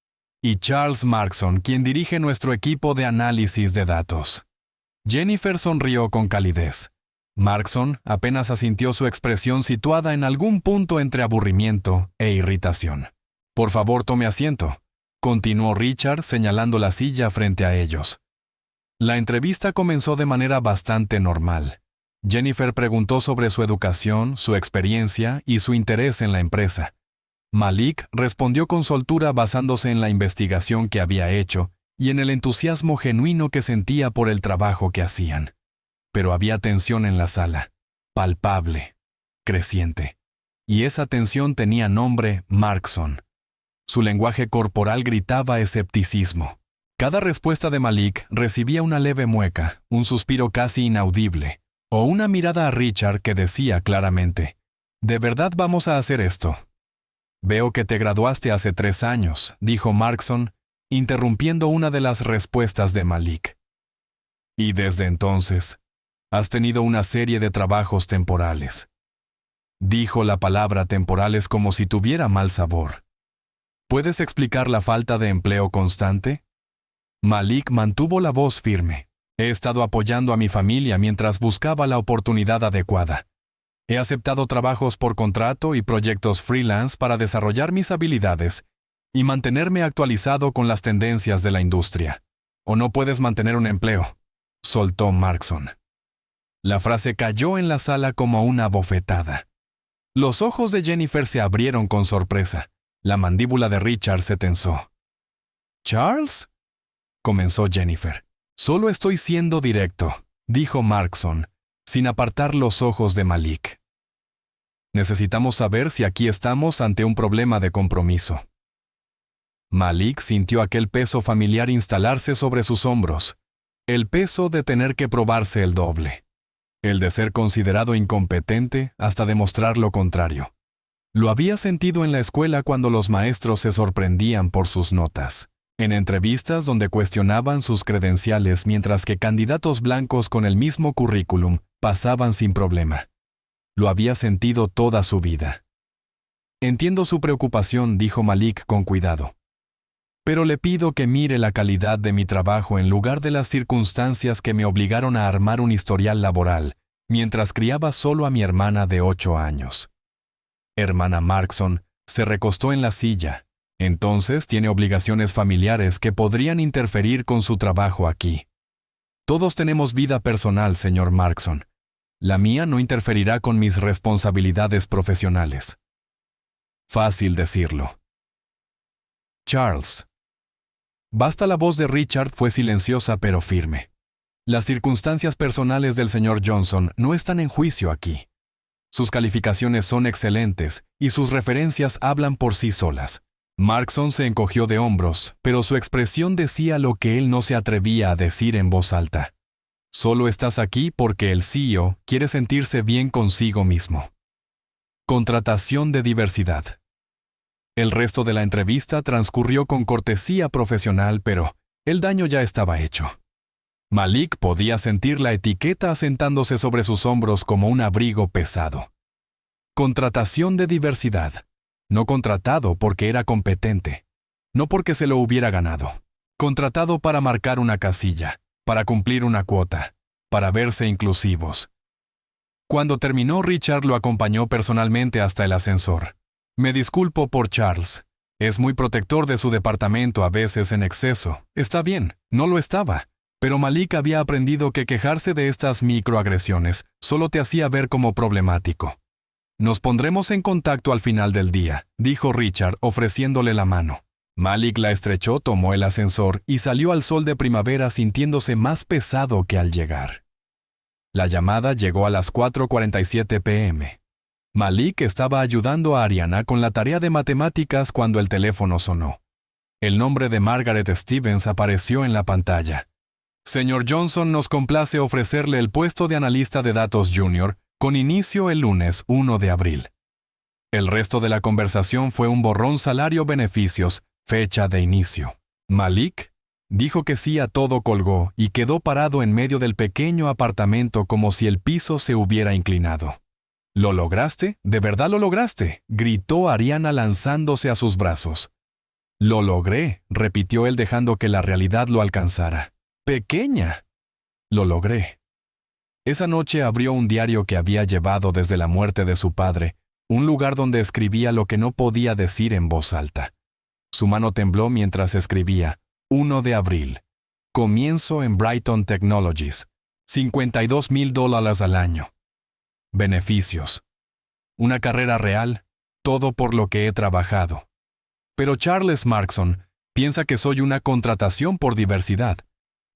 y Charles Markson, quien dirige nuestro equipo de análisis de datos. Jennifer sonrió con calidez. Markson apenas asintió, su expresión situada en algún punto entre aburrimiento e irritación. Por favor, tome asiento, continuó Richard señalando la silla frente a ellos. La entrevista comenzó de manera bastante normal. Jennifer preguntó sobre su educación, su experiencia y su interés en la empresa. Malik respondió con soltura basándose en la investigación que había hecho y en el entusiasmo genuino que sentía por el trabajo que hacían. Pero había tensión en la sala, palpable, creciente. Y esa tensión tenía nombre Markson. Su lenguaje corporal gritaba escepticismo. Cada respuesta de Malik recibía una leve mueca, un suspiro casi inaudible, o una mirada a Richard que decía claramente, «¿De verdad vamos a hacer esto?» «Veo que te graduaste hace 3 años», dijo Markson, interrumpiendo una de las respuestas de Malik. «Y desde entonces, has tenido una serie de trabajos temporales». Dijo la palabra temporales como si tuviera mal sabor. ¿Puedes explicar la falta de empleo constante? Malik mantuvo la voz firme. He estado apoyando a mi familia mientras buscaba la oportunidad adecuada. He aceptado trabajos por contrato y proyectos freelance para desarrollar mis habilidades y mantenerme actualizado con las tendencias de la industria. ¿O no puedes mantener un empleo?, soltó Markson. La frase cayó en la sala como una bofetada. Los ojos de Jennifer se abrieron con sorpresa. La mandíbula de Richard se tensó. «¿Charles?», comenzó Jennifer. «Solo estoy siendo directo», dijo Markson, sin apartar los ojos de Malik. «Necesitamos saber si aquí estamos ante un problema de compromiso». Malik sintió aquel peso familiar instalarse sobre sus hombros, el peso de tener que probarse el doble, el de ser considerado incompetente hasta demostrar lo contrario. Lo había sentido en la escuela cuando los maestros se sorprendían por sus notas, en entrevistas donde cuestionaban sus credenciales mientras que candidatos blancos con el mismo currículum pasaban sin problema. Lo había sentido toda su vida. «Entiendo su preocupación», dijo Malik con cuidado. «Pero le pido que mire la calidad de mi trabajo en lugar de las circunstancias que me obligaron a armar un historial laboral mientras criaba solo a mi hermana de 8 años». Hermana Markson se recostó en la silla. Entonces tiene obligaciones familiares que podrían interferir con su trabajo aquí. Todos tenemos vida personal, señor Markson. La mía no interferirá con mis responsabilidades profesionales. Fácil decirlo. Charles. Basta, la voz de Richard fue silenciosa pero firme. Las circunstancias personales del señor Johnson no están en juicio aquí. Sus calificaciones son excelentes y sus referencias hablan por sí solas. Markson se encogió de hombros, pero su expresión decía lo que él no se atrevía a decir en voz alta. Solo estás aquí porque el CEO quiere sentirse bien consigo mismo. Contratación de diversidad. El resto de la entrevista transcurrió con cortesía profesional, pero el daño ya estaba hecho. Malik podía sentir la etiqueta asentándose sobre sus hombros como un abrigo pesado. Contratación de diversidad. No contratado porque era competente, no porque se lo hubiera ganado. Contratado para marcar una casilla, para cumplir una cuota, para verse inclusivos. Cuando terminó, Richard lo acompañó personalmente hasta el ascensor. «Me disculpo por Charles. Es muy protector de su departamento, a veces en exceso. Está bien, no lo estaba. Pero Malik había aprendido que quejarse de estas microagresiones solo te hacía ver como problemático. Nos pondremos en contacto al final del día», dijo Richard, ofreciéndole la mano. Malik la estrechó, tomó el ascensor y salió al sol de primavera sintiéndose más pesado que al llegar. La llamada llegó a las 4:47 p.m. Malik estaba ayudando a Ariana con la tarea de matemáticas cuando el teléfono sonó. El nombre de Margaret Stevens apareció en la pantalla. «Señor Johnson, nos complace ofrecerle el puesto de analista de datos junior con inicio el lunes 1 de abril. El resto de la conversación fue un borrón: salario, beneficios, fecha de inicio. Malik dijo que sí a todo, colgó y quedó parado en medio del pequeño apartamento como si el piso se hubiera inclinado. «¿Lo lograste? ¿De verdad lo lograste?», gritó Ariana lanzándose a sus brazos. «Lo logré», repitió él dejando que la realidad lo alcanzara. «Pequeña». «Lo logré». Esa noche abrió un diario que había llevado desde la muerte de su padre, un lugar donde escribía lo que no podía decir en voz alta. Su mano tembló mientras escribía 1 de abril. Comienzo en Brighton Technologies. $52,000 al año. Beneficios. Una carrera real, todo por lo que he trabajado. Pero Charles Markson piensa que soy una contratación por diversidad.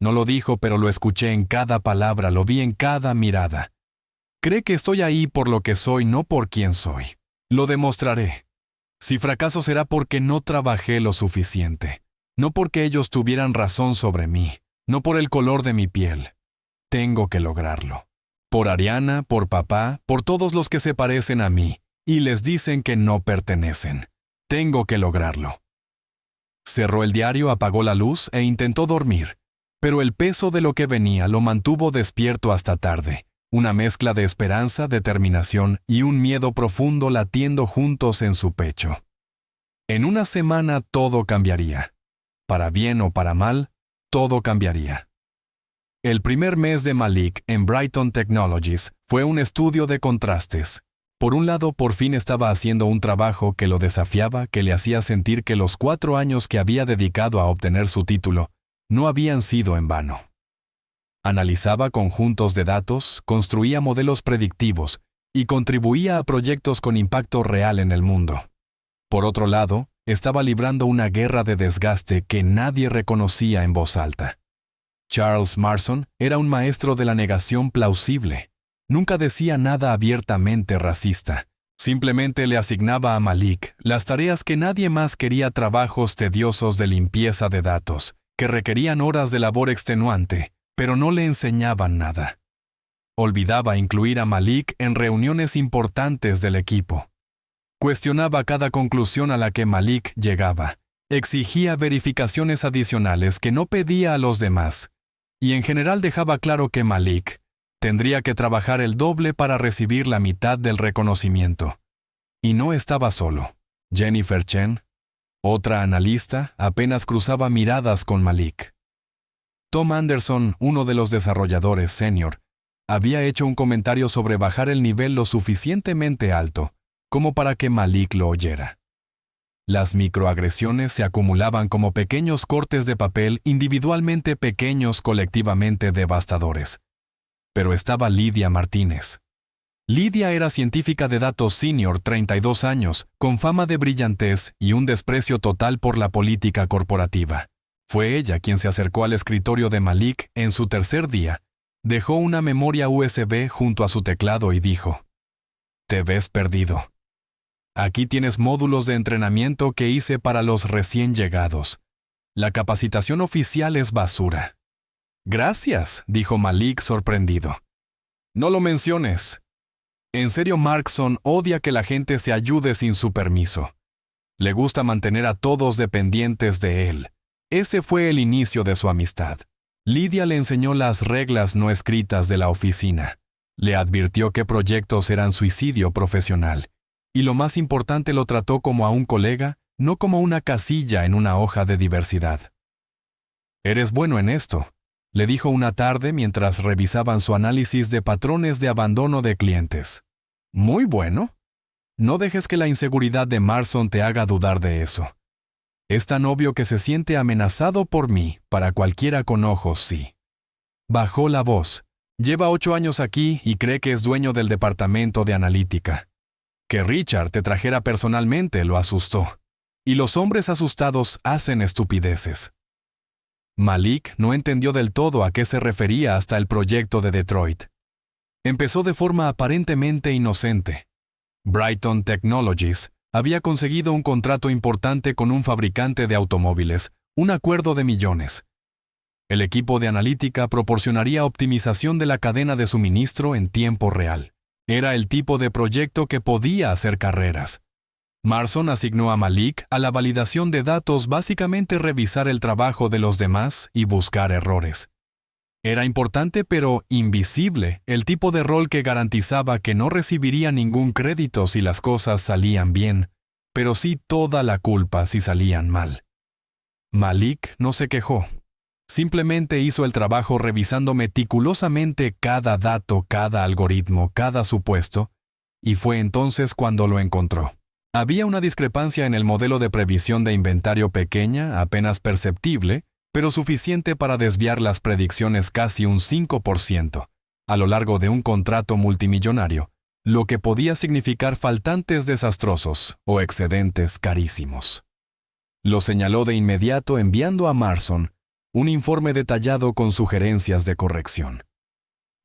No lo dijo, pero lo escuché en cada palabra, lo vi en cada mirada. Cree que estoy ahí por lo que soy, no por quién soy. Lo demostraré. Si fracaso será porque no trabajé lo suficiente. No porque ellos tuvieran razón sobre mí. No por el color de mi piel. Tengo que lograrlo. Por Ariana, por papá, por todos los que se parecen a mí y les dicen que no pertenecen. Tengo que lograrlo. Cerró el diario, apagó la luz e intentó dormir. Pero el peso de lo que venía lo mantuvo despierto hasta tarde. Una mezcla de esperanza, determinación y un miedo profundo latiendo juntos en su pecho. En una semana todo cambiaría. Para bien o para mal, todo cambiaría. El primer mes de Malik en Brighton Technologies fue un estudio de contrastes. Por un lado, por fin estaba haciendo un trabajo que lo desafiaba, que le hacía sentir que los 4 años que había dedicado a obtener su título no habían sido en vano. Analizaba conjuntos de datos, construía modelos predictivos y contribuía a proyectos con impacto real en el mundo. Por otro lado, estaba librando una guerra de desgaste que nadie reconocía en voz alta. Charles Markson era un maestro de la negación plausible. Nunca decía nada abiertamente racista. Simplemente le asignaba a Malik las tareas que nadie más quería, trabajos tediosos de limpieza de datos, que requerían horas de labor extenuante, pero no le enseñaban nada. Olvidaba incluir a Malik en reuniones importantes del equipo. Cuestionaba cada conclusión a la que Malik llegaba. Exigía verificaciones adicionales que no pedía a los demás. Y en general dejaba claro que Malik tendría que trabajar el doble para recibir la mitad del reconocimiento. Y no estaba solo. Jennifer Chen, otra analista, apenas cruzaba miradas con Malik. Tom Anderson, uno de los desarrolladores senior, había hecho un comentario sobre bajar el nivel lo suficientemente alto como para que Malik lo oyera. Las microagresiones se acumulaban como pequeños cortes de papel, individualmente pequeños, colectivamente devastadores. Pero estaba Lydia Martínez. Lydia era científica de datos senior, 32 años, con fama de brillantez y un desprecio total por la política corporativa. Fue ella quien se acercó al escritorio de Malik en su tercer día, dejó una memoria USB junto a su teclado y dijo: «Te ves perdido. Aquí tienes módulos de entrenamiento que hice para los recién llegados. La capacitación oficial es basura». «Gracias», dijo Malik sorprendido. «No lo menciones. En serio, Markson odia que la gente se ayude sin su permiso. Le gusta mantener a todos dependientes de él. Ese fue el inicio de su amistad». Lydia le enseñó las reglas no escritas de la oficina. Le advirtió qué proyectos eran suicidio profesional. Y lo más importante, lo trató como a un colega, no como una casilla en una hoja de diversidad. «Eres bueno en esto», le dijo una tarde mientras revisaban su análisis de patrones de abandono de clientes. «Muy bueno. No dejes que la inseguridad de Markson te haga dudar de eso. Es tan obvio que se siente amenazado por mí, para cualquiera con ojos, sí». Bajó la voz. «Lleva 8 años aquí y cree que es dueño del departamento de analítica. Que Richard te trajera personalmente lo asustó. Y los hombres asustados hacen estupideces». Malik no entendió del todo a qué se refería hasta el proyecto de Detroit. Empezó de forma aparentemente inocente. Brighton Technologies había conseguido un contrato importante con un fabricante de automóviles, un acuerdo de millones. El equipo de analítica proporcionaría optimización de la cadena de suministro en tiempo real. Era el tipo de proyecto que podía hacer carreras. Markson asignó a Malik a la validación de datos, básicamente revisar el trabajo de los demás y buscar errores. Era importante pero invisible, el tipo de rol que garantizaba que no recibiría ningún crédito si las cosas salían bien, pero sí toda la culpa si salían mal. Malik no se quejó. Simplemente hizo el trabajo revisando meticulosamente cada dato, cada algoritmo, cada supuesto, y fue entonces cuando lo encontró. Había una discrepancia en el modelo de previsión de inventario pequeña, apenas perceptible, pero suficiente para desviar las predicciones casi un 5% a lo largo de un contrato multimillonario, lo que podía significar faltantes desastrosos o excedentes carísimos. Lo señaló de inmediato enviando a Marston un informe detallado con sugerencias de corrección.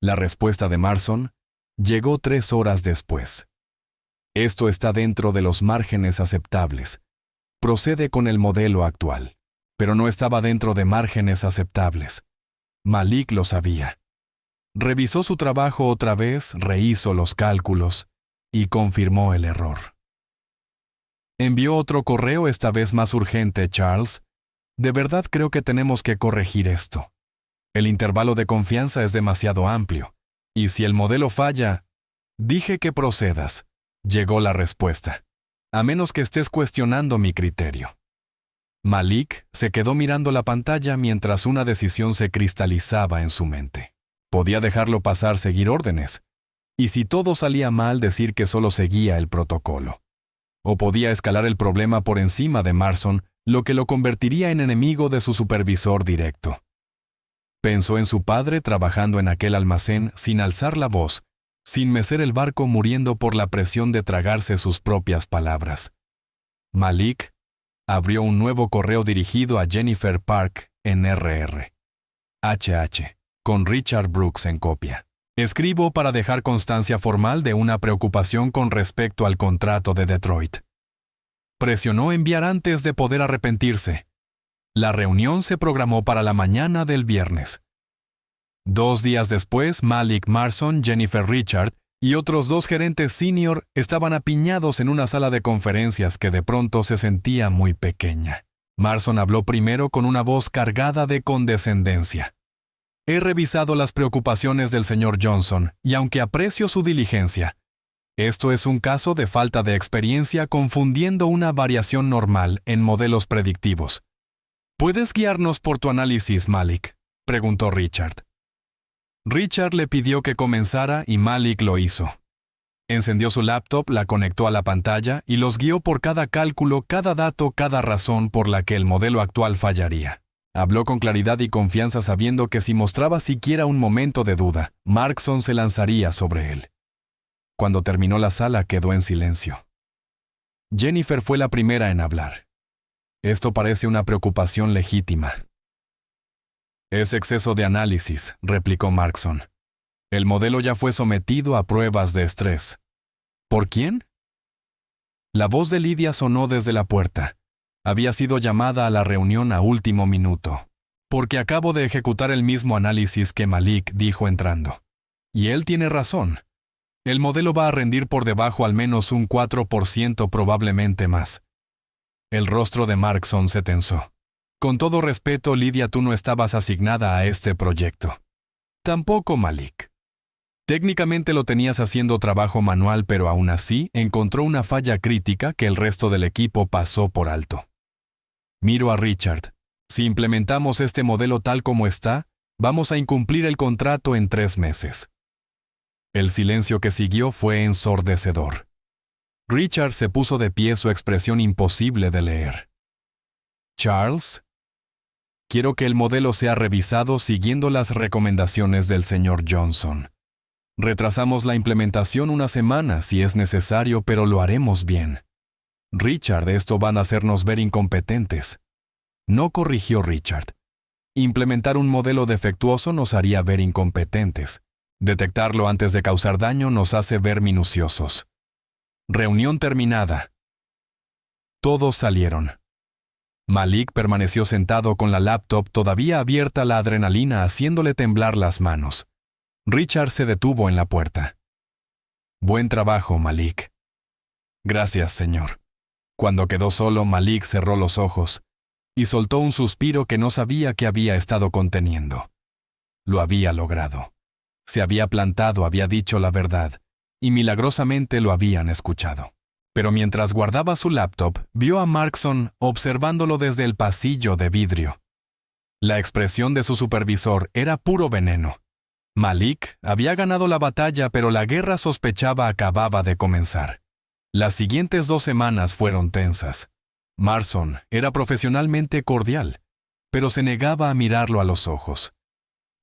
La respuesta de Marston llegó 3 horas después. Esto está dentro de los márgenes aceptables. Procede con el modelo actual, pero no estaba dentro de márgenes aceptables. Malik lo sabía. Revisó su trabajo otra vez, rehizo los cálculos y confirmó el error. Envió otro correo, esta vez más urgente, Charles. De verdad creo que tenemos que corregir esto. El intervalo de confianza es demasiado amplio, y si el modelo falla, dije que procedas. Llegó la respuesta. A menos que estés cuestionando mi criterio. Malik se quedó mirando la pantalla mientras una decisión se cristalizaba en su mente. Podía dejarlo pasar, seguir órdenes, y si todo salía mal, decir que solo seguía el protocolo. O podía escalar el problema por encima de Marston, lo que lo convertiría en enemigo de su supervisor directo. Pensó en su padre trabajando en aquel almacén sin alzar la voz, sin mecer el barco, muriendo por la presión de tragarse sus propias palabras. Malik abrió un nuevo correo dirigido a Jennifer Park en RR. HH, con Richard Brooks en copia. Escribo para dejar constancia formal de una preocupación con respecto al contrato de Detroit. Presionó enviar antes de poder arrepentirse. La reunión se programó para la mañana del viernes. 2 días después, Malik, Marston, Jennifer, Richard y otros 2 gerentes senior estaban apiñados en una sala de conferencias que de pronto se sentía muy pequeña. Marston habló primero con una voz cargada de condescendencia. He revisado las preocupaciones del señor Johnson y aunque aprecio su diligencia, esto es un caso de falta de experiencia confundiendo una variación normal en modelos predictivos. ¿Puedes guiarnos por tu análisis, Malik?, preguntó Richard. Richard le pidió que comenzara y Malik lo hizo. Encendió su laptop, la conectó a la pantalla y los guió por cada cálculo, cada dato, cada razón por la que el modelo actual fallaría. Habló con claridad y confianza sabiendo que si mostraba siquiera un momento de duda, Marston se lanzaría sobre él. Cuando terminó la sala quedó en silencio. Jennifer fue la primera en hablar. Esto parece una preocupación legítima. Es exceso de análisis, replicó Marston. El modelo ya fue sometido a pruebas de estrés. ¿Por quién? La voz de Lydia sonó desde la puerta. Había sido llamada a la reunión a último minuto. Porque acabo de ejecutar el mismo análisis que Malik, dijo entrando. Y él tiene razón. El modelo va a rendir por debajo al menos un 4%, probablemente más. El rostro de Marston se tensó. Con todo respeto, Lydia, tú no estabas asignada a este proyecto. Tampoco Malik. Técnicamente lo tenías haciendo trabajo manual, pero aún así encontró una falla crítica que el resto del equipo pasó por alto. Miro a Richard. Si implementamos este modelo tal como está, vamos a incumplir el contrato en 3 meses. El silencio que siguió fue ensordecedor. Richard se puso de pie, su expresión imposible de leer. Charles, quiero que el modelo sea revisado siguiendo las recomendaciones del señor Johnson. Retrasamos la implementación 1 semana si es necesario, pero lo haremos bien. Richard, esto van a hacernos ver incompetentes. No, corrigió Richard. Implementar un modelo defectuoso nos haría ver incompetentes. Detectarlo antes de causar daño nos hace ver minuciosos. Reunión terminada. Todos salieron. Malik permaneció sentado con la laptop todavía abierta, la adrenalina haciéndole temblar las manos. Richard se detuvo en la puerta. Buen trabajo, Malik. Gracias, señor. Cuando quedó solo, Malik cerró los ojos y soltó un suspiro que no sabía que había estado conteniendo. Lo había logrado. Se había plantado, había dicho la verdad, y milagrosamente lo habían escuchado. Pero mientras guardaba su laptop, vio a Marston observándolo desde el pasillo de vidrio. La expresión de su supervisor era puro veneno. Malik había ganado la batalla, pero la guerra, sospechaba, acababa de comenzar. Las siguientes 2 semanas fueron tensas. Marston era profesionalmente cordial, pero se negaba a mirarlo a los ojos.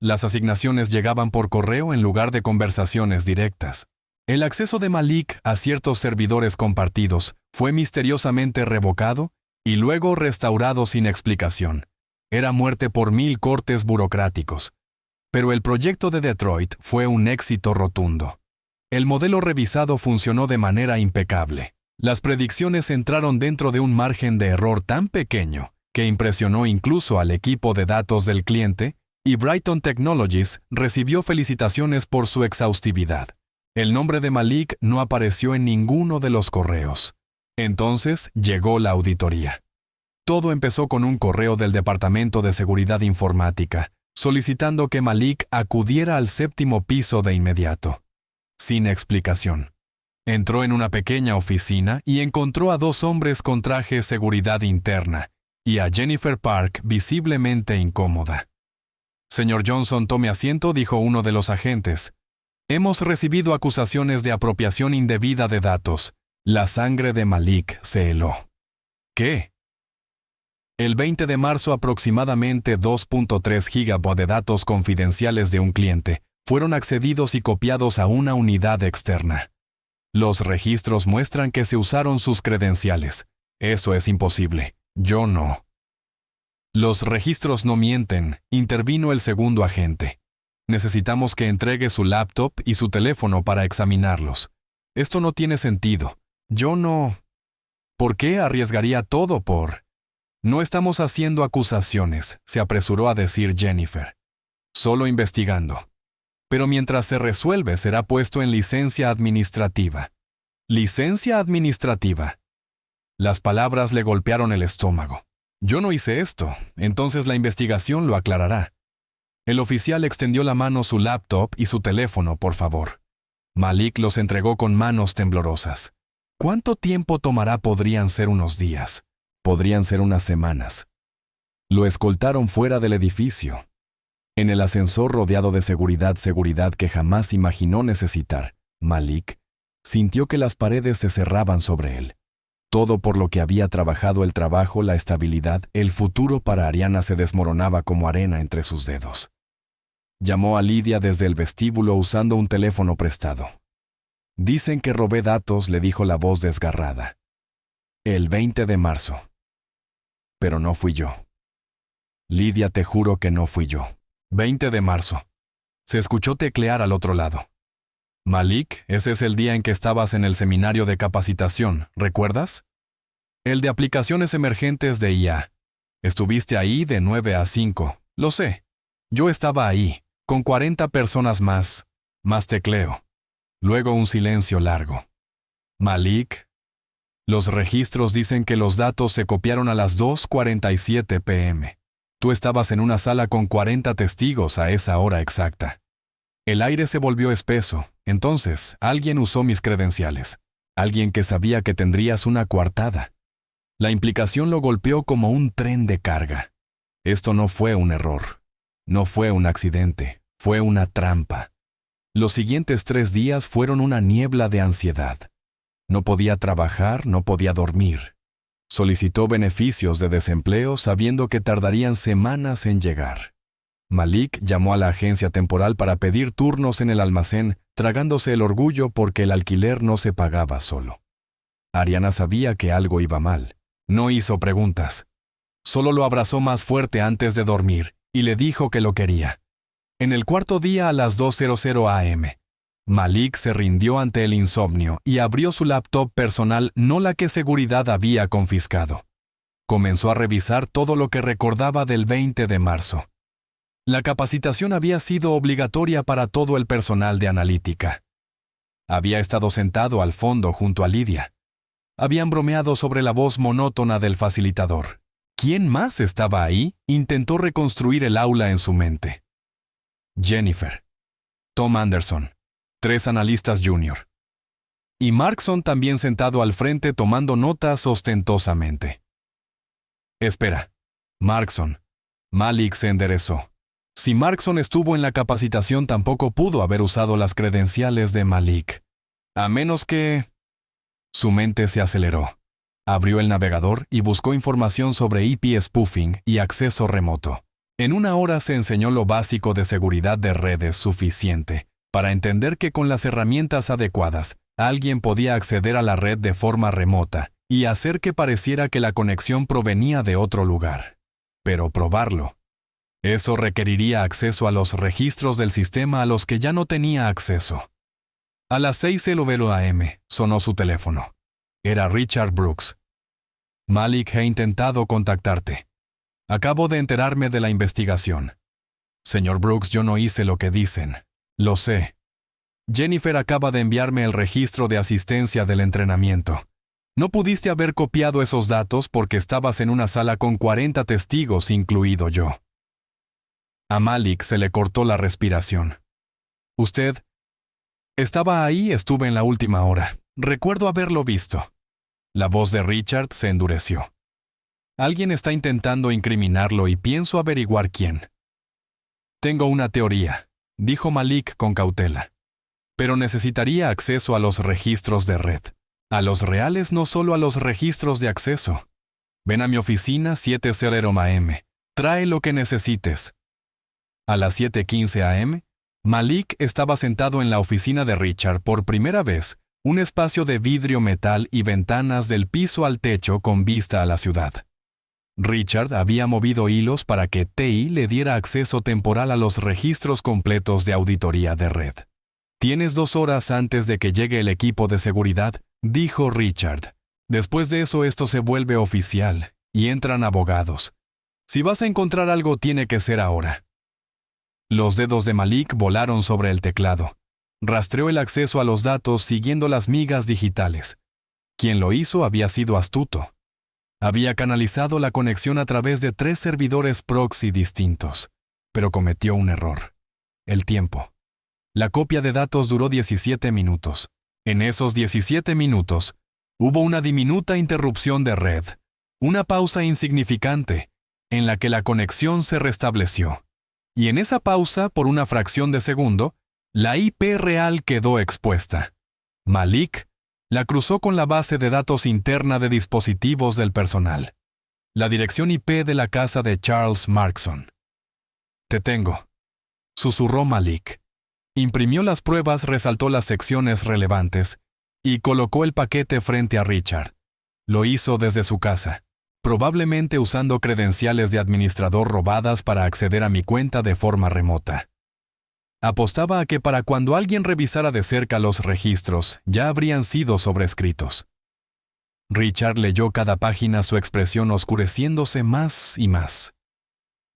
Las asignaciones llegaban por correo en lugar de conversaciones directas. El acceso de Malik a ciertos servidores compartidos fue misteriosamente revocado y luego restaurado sin explicación. Era muerte por 1000 cortes burocráticos. Pero el proyecto de Detroit fue un éxito rotundo. El modelo revisado funcionó de manera impecable. Las predicciones entraron dentro de un margen de error tan pequeño que impresionó incluso al equipo de datos del cliente, y Brighton Technologies recibió felicitaciones por su exhaustividad. El nombre de Malik no apareció en ninguno de los correos. Entonces llegó la auditoría. Todo empezó con un correo del Departamento de Seguridad Informática, solicitando que Malik acudiera al 7º piso de inmediato. Sin explicación. Entró en una pequeña oficina y encontró a 2 hombres con traje de seguridad interna y a Jennifer Park visiblemente incómoda. «Señor Johnson, tome asiento», dijo uno de los agentes. «Hemos recibido acusaciones de apropiación indebida de datos. La sangre de Malik se heló». «¿Qué?». El 20 de marzo aproximadamente 2.3 GB de datos confidenciales de un cliente fueron accedidos y copiados a una unidad externa. Los registros muestran que se usaron sus credenciales. Eso es imposible. Yo no. Los registros no mienten, intervino el segundo agente. Necesitamos que entregue su laptop y su teléfono para examinarlos. Esto no tiene sentido. Yo no. ¿Por qué arriesgaría todo por...? No estamos haciendo acusaciones, se apresuró a decir Jennifer. Solo investigando. Pero mientras se resuelve será puesto en licencia administrativa. ¿Licencia administrativa? Las palabras le golpearon el estómago. Yo no hice esto, entonces la investigación lo aclarará. El oficial extendió la mano su laptop y su teléfono, por favor. Malik los entregó con manos temblorosas. ¿Cuánto tiempo tomará? Podrían ser unos días. Podrían ser unas semanas. Lo escoltaron fuera del edificio. En el ascensor rodeado de seguridad que jamás imaginó necesitar, Malik sintió que las paredes se cerraban sobre él. Todo por lo que había trabajado el trabajo, la estabilidad, el futuro para Ariana se desmoronaba como arena entre sus dedos. Llamó a Lydia desde el vestíbulo usando un teléfono prestado. «Dicen que robé datos», le dijo la voz desgarrada. «El 20 de marzo. Pero no fui yo. Lydia, te juro que no fui yo. 20 de marzo. Se escuchó teclear al otro lado. «Malik, ese es el día en que estabas en el seminario de capacitación, ¿recuerdas? El de aplicaciones emergentes de IA. Estuviste ahí de 9 a 5, lo sé. Yo estaba ahí, con 40 personas más tecleo. Luego un silencio largo. Malik, los registros dicen que los datos se copiaron a las 2:47 p.m. Tú estabas en una sala con 40 testigos a esa hora exacta. El aire se volvió espeso. Entonces, alguien usó mis credenciales. Alguien que sabía que tendrías una coartada. La implicación lo golpeó como un tren de carga. Esto no fue un error. No fue un accidente. Fue una trampa. Los siguientes 3 días fueron una niebla de ansiedad. No podía trabajar, no podía dormir. Solicitó beneficios de desempleo sabiendo que tardarían semanas en llegar. Malik llamó a la agencia temporal para pedir turnos en el almacén, tragándose el orgullo porque el alquiler no se pagaba solo. Ariana sabía que algo iba mal. No hizo preguntas. Solo lo abrazó más fuerte antes de dormir y le dijo que lo quería. En el cuarto día a las 2:00 a.m., Malik se rindió ante el insomnio y abrió su laptop personal, no la que seguridad había confiscado. Comenzó a revisar todo lo que recordaba del 20 de marzo. La capacitación había sido obligatoria para todo el personal de analítica. Había estado sentado al fondo junto a Lydia. Habían bromeado sobre la voz monótona del facilitador. ¿Quién más estaba ahí? Intentó reconstruir el aula en su mente. Jennifer, Tom Anderson, 3 analistas junior. Y Markson también sentado al frente tomando notas ostentosamente. Espera, Markson. Malik se enderezó. Si Markson estuvo en la capacitación, tampoco pudo haber usado las credenciales de Malik. A menos que... Su mente se aceleró. Abrió el navegador y buscó información sobre IP spoofing y acceso remoto. En 1 hora se enseñó lo básico de seguridad de redes suficiente para entender que con las herramientas adecuadas, alguien podía acceder a la red de forma remota y hacer que pareciera que la conexión provenía de otro lugar. Pero probarlo. Eso requeriría acceso a los registros del sistema a los que ya no tenía acceso. A las 6:00 a.m. sonó su teléfono. Era Richard Brooks. Malik, he intentado contactarte. Acabo de enterarme de la investigación. Señor Brooks, yo no hice lo que dicen. Lo sé. Jennifer acaba de enviarme el registro de asistencia del entrenamiento. No pudiste haber copiado esos datos porque estabas en una sala con 40 testigos, incluido yo. A Malik se le cortó la respiración. Usted... Estaba ahí, estuve en la última hora. Recuerdo haberlo visto. La voz de Richard se endureció. Alguien está intentando incriminarlo y pienso averiguar quién. Tengo una teoría, dijo Malik con cautela. Pero necesitaría acceso a los registros de red. A los reales, no solo a los registros de acceso. Ven a mi oficina 7:00 a.m. Trae lo que necesites. A las 7:15 a.m., Malik estaba sentado en la oficina de Richard por primera vez, un espacio de vidrio, metal y ventanas del piso al techo con vista a la ciudad. Richard había movido hilos para que TI le diera acceso temporal a los registros completos de auditoría de red. Tienes 2 horas antes de que llegue el equipo de seguridad, dijo Richard. Después de eso esto se vuelve oficial y entran abogados. Si vas a encontrar algo tiene que ser ahora. Los dedos de Malik volaron sobre el teclado. Rastreó el acceso a los datos siguiendo las migas digitales. Quien lo hizo había sido astuto. Había canalizado la conexión a través de 3 servidores proxy distintos, pero cometió un error. El tiempo. La copia de datos duró 17 minutos. En esos 17 minutos, hubo una diminuta interrupción de red, una pausa insignificante, en la que la conexión se restableció. Y en esa pausa, por una fracción de segundo, la IP real quedó expuesta. Malik la cruzó con la base de datos interna de dispositivos del personal. La dirección IP de la casa de Charles Markson. Te tengo, susurró Malik. Imprimió las pruebas, resaltó las secciones relevantes y colocó el paquete frente a Richard. Lo hizo desde su casa, probablemente usando credenciales de administrador robadas para acceder a mi cuenta de forma remota. Apostaba a que para cuando alguien revisara de cerca los registros, ya habrían sido sobrescritos. Richard leyó cada página, su expresión oscureciéndose más y más.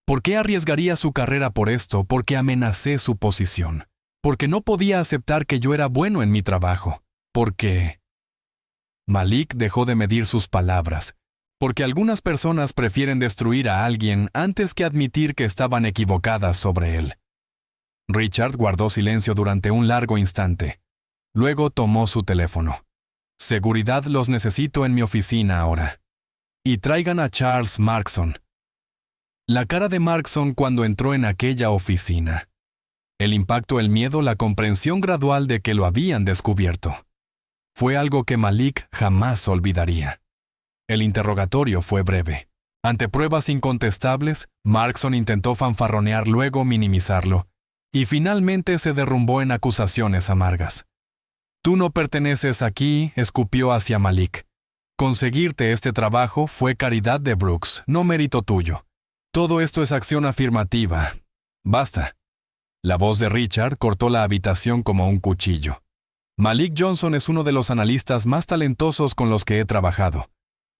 ¿Por qué arriesgaría su carrera por esto? Porque amenacé su posición. Porque no podía aceptar que yo era bueno en mi trabajo. Porque... Malik dejó de medir sus palabras. Porque algunas personas prefieren destruir a alguien antes que admitir que estaban equivocadas sobre él. Richard guardó silencio durante un largo instante. Luego tomó su teléfono. Seguridad, los necesito en mi oficina ahora. Y traigan a Charles Markson. La cara de Markson cuando entró en aquella oficina. El impacto, el miedo, la comprensión gradual de que lo habían descubierto. Fue algo que Malik jamás olvidaría. El interrogatorio fue breve. Ante pruebas incontestables, Markson intentó fanfarronear, luego minimizarlo, y finalmente se derrumbó en acusaciones amargas. Tú no perteneces aquí, escupió hacia Malik. Conseguirte este trabajo fue caridad de Brooks, no mérito tuyo. Todo esto es acción afirmativa. Basta. La voz de Richard cortó la habitación como un cuchillo. Malik Johnson es uno de los analistas más talentosos con los que he trabajado.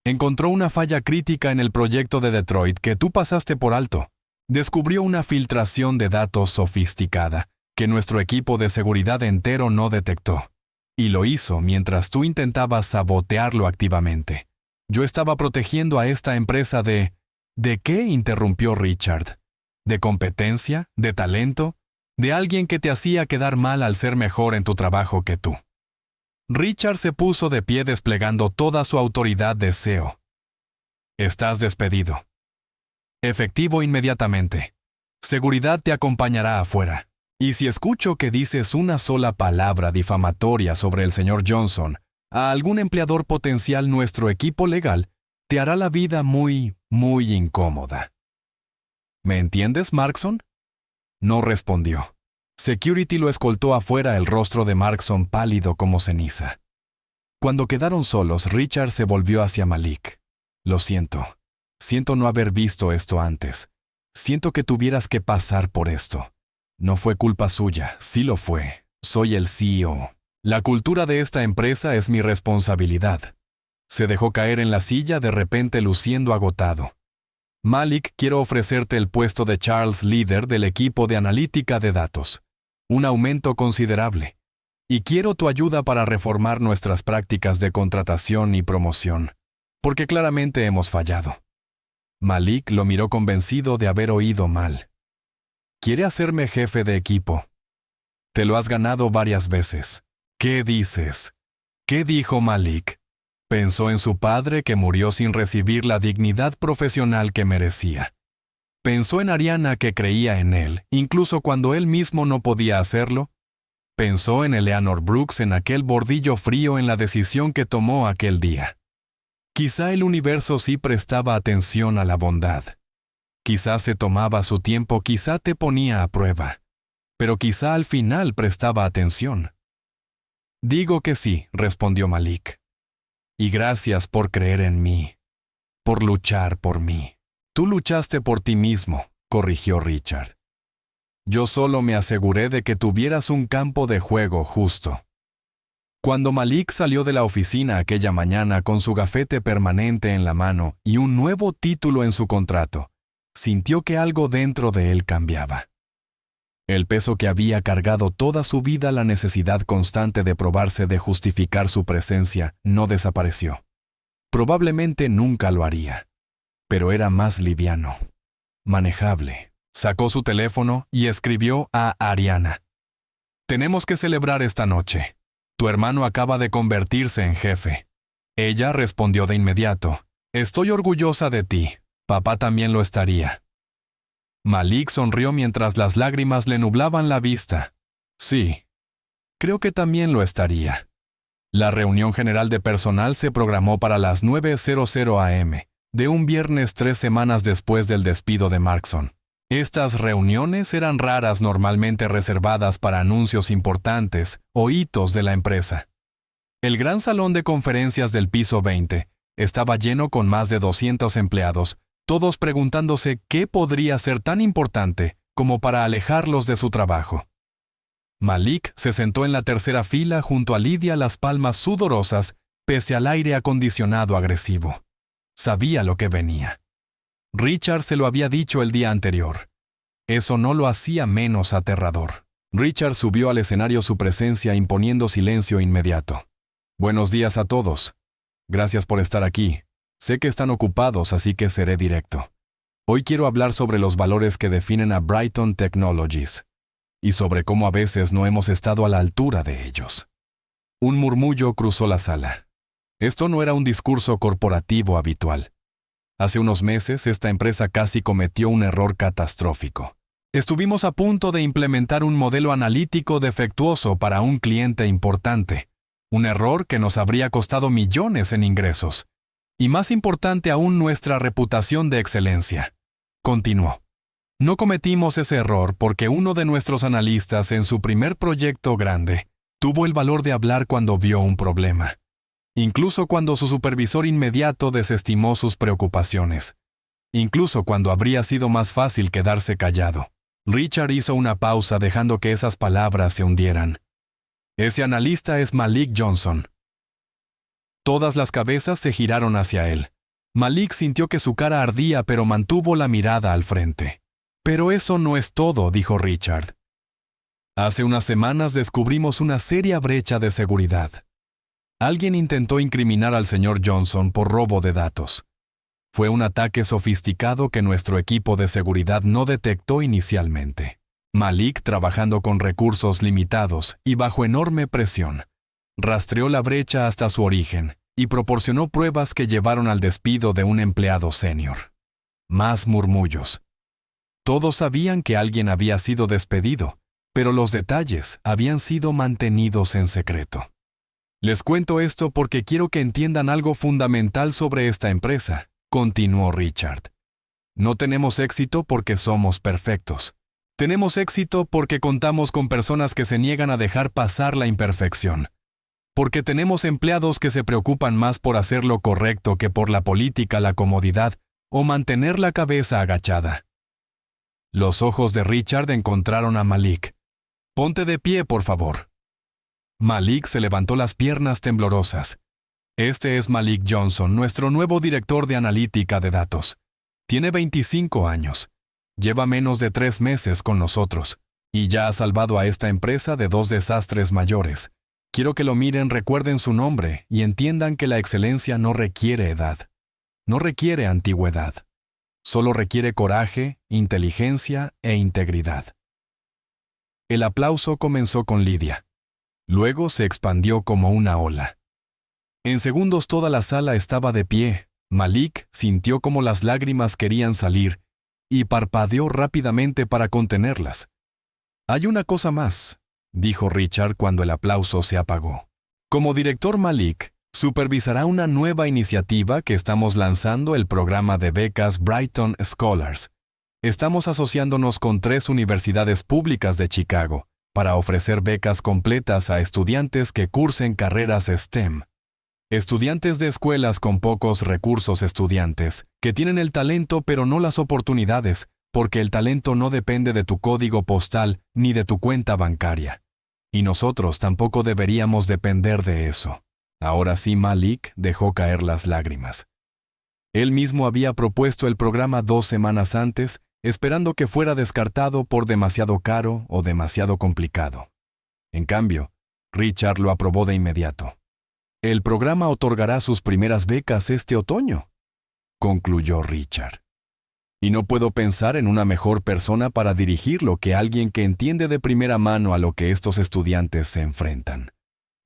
Encontró una falla crítica en el proyecto de Detroit que tú pasaste por alto. Descubrió una filtración de datos sofisticada que nuestro equipo de seguridad entero no detectó. Y lo hizo mientras tú intentabas sabotearlo activamente. Yo estaba protegiendo a esta empresa de... ¿De qué? Interrumpió Richard. ¿De competencia? ¿De talento? ¿De alguien que te hacía quedar mal al ser mejor en tu trabajo que tú? Richard se puso de pie desplegando toda su autoridad de CEO. Estás despedido. Efectivo inmediatamente. Seguridad te acompañará afuera. Y si escucho que dices una sola palabra difamatoria sobre el señor Johnson, A algún empleador potencial nuestro equipo legal te hará la vida muy, muy incómoda. ¿Me entiendes, Markson? No respondió. Security lo escoltó afuera, el rostro de Markson pálido como ceniza. Cuando quedaron solos, Richard se volvió hacia Malik. Lo siento. Siento no haber visto esto antes. Siento que tuvieras que pasar por esto. No fue culpa suya, sí lo fue. Soy el CEO. La cultura de esta empresa es mi responsabilidad. Se dejó caer en la silla de repente luciendo agotado. Malik, quiero ofrecerte el puesto de Charles, líder del equipo de analítica de datos. Un aumento considerable. Y quiero tu ayuda para reformar nuestras prácticas de contratación y promoción, porque claramente hemos fallado. Malik lo miró convencido de haber oído mal. Quiere hacerme jefe de equipo. Te lo has ganado varias veces. ¿Qué dices? ¿Qué dijo Malik? Pensó en su padre que murió sin recibir la dignidad profesional que merecía. Pensó en Ariana que creía en él, incluso cuando él mismo no podía hacerlo. Pensó en Eleanor Brooks en aquel bordillo frío en la decisión que tomó aquel día. Quizá el universo sí prestaba atención a la bondad. Quizá se tomaba su tiempo, quizá te ponía a prueba. Pero quizá al final prestaba atención. Digo que sí, respondió Malik. Y gracias por creer en mí. Por luchar por mí. Tú luchaste por ti mismo, corrigió Richard. Yo solo me aseguré de que tuvieras un campo de juego justo. Cuando Malik salió de la oficina aquella mañana con su gafete permanente en la mano y un nuevo título en su contrato, sintió que algo dentro de él cambiaba. El peso que había cargado toda su vida, la necesidad constante de probarse, de justificar su presencia, no desapareció. Probablemente nunca lo haría, pero era más liviano, manejable. Sacó su teléfono y escribió a Ariana. Tenemos que celebrar esta noche. Tu hermano acaba de convertirse en jefe. Ella respondió de inmediato. Estoy orgullosa de ti. Papá también lo estaría. Malik sonrió mientras las lágrimas le nublaban la vista. Sí, creo que también lo estaría. La reunión general de personal se programó para las 9:00 a.m., de un viernes 3 semanas después del despido de Markson. Estas reuniones eran raras, normalmente reservadas para anuncios importantes o hitos de la empresa. El gran salón de conferencias del piso 20 estaba lleno con más de 200 empleados, todos preguntándose qué podría ser tan importante como para alejarlos de su trabajo. Malik se sentó en la tercera fila junto a Lydia, las palmas sudorosas, pese al aire acondicionado agresivo. Sabía lo que venía. Richard se lo había dicho el día anterior. Eso no lo hacía menos aterrador. Richard subió al escenario, su presencia imponiendo silencio inmediato. Buenos días a todos. Gracias por estar aquí. Sé que están ocupados, así que seré directo. Hoy quiero hablar sobre los valores que definen a Brighton Technologies y sobre cómo a veces no hemos estado a la altura de ellos. Un murmullo cruzó la sala. Esto no era un discurso corporativo habitual. Hace unos meses, esta empresa casi cometió un error catastrófico. Estuvimos a punto de implementar un modelo analítico defectuoso para un cliente importante. Un error que nos habría costado millones en ingresos. Y más importante aún, nuestra reputación de excelencia. Continuó. No cometimos ese error porque uno de nuestros analistas en su primer proyecto grande tuvo el valor de hablar cuando vio un problema. Incluso cuando su supervisor inmediato desestimó sus preocupaciones. Incluso cuando habría sido más fácil quedarse callado. Richard hizo una pausa dejando que esas palabras se hundieran. Ese analista es Malik Johnson. Todas las cabezas se giraron hacia él. Malik sintió que su cara ardía, pero mantuvo la mirada al frente. Pero eso no es todo, dijo Richard. Hace unas semanas descubrimos una seria brecha de seguridad. Alguien intentó incriminar al señor Johnson por robo de datos. Fue un ataque sofisticado que nuestro equipo de seguridad no detectó inicialmente. Malik, trabajando con recursos limitados y bajo enorme presión, rastreó la brecha hasta su origen y proporcionó pruebas que llevaron al despido de un empleado senior. Más murmullos. Todos sabían que alguien había sido despedido, pero los detalles habían sido mantenidos en secreto. Les cuento esto porque quiero que entiendan algo fundamental sobre esta empresa, continuó Richard. No tenemos éxito porque somos perfectos. Tenemos éxito porque contamos con personas que se niegan a dejar pasar la imperfección. Porque tenemos empleados que se preocupan más por hacer lo correcto que por la política, la comodidad o mantener la cabeza agachada. Los ojos de Richard encontraron a Malik. «Ponte de pie, por favor». Malik se levantó las piernas temblorosas. Este es Malik Johnson, nuestro nuevo director de analítica de datos. Tiene 25 años. Lleva menos de 3 meses con nosotros. Y ya ha salvado a esta empresa de 2 desastres mayores. Quiero que lo miren, recuerden su nombre y entiendan que la excelencia no requiere edad. No requiere antigüedad. Solo requiere coraje, inteligencia e integridad. El aplauso comenzó con Lydia. Luego se expandió como una ola. En segundos toda la sala estaba de pie. Malik sintió como las lágrimas querían salir y parpadeó rápidamente para contenerlas. «Hay una cosa más», dijo Richard cuando el aplauso se apagó. «Como director, Malik supervisará una nueva iniciativa que estamos lanzando, el programa de becas Brighton Scholars. Estamos asociándonos con 3 universidades públicas de Chicago para ofrecer becas completas a estudiantes que cursen carreras STEM. Estudiantes de escuelas con pocos recursos, estudiantes que tienen el talento pero no las oportunidades, porque el talento no depende de tu código postal ni de tu cuenta bancaria. Y nosotros tampoco deberíamos depender de eso». Ahora sí, Malik dejó caer las lágrimas. Él mismo había propuesto el programa 2 semanas antes, esperando que fuera descartado por demasiado caro o demasiado complicado. En cambio, Richard lo aprobó de inmediato. «El programa otorgará sus primeras becas este otoño», concluyó Richard. «Y no puedo pensar en una mejor persona para dirigirlo que alguien que entiende de primera mano a lo que estos estudiantes se enfrentan.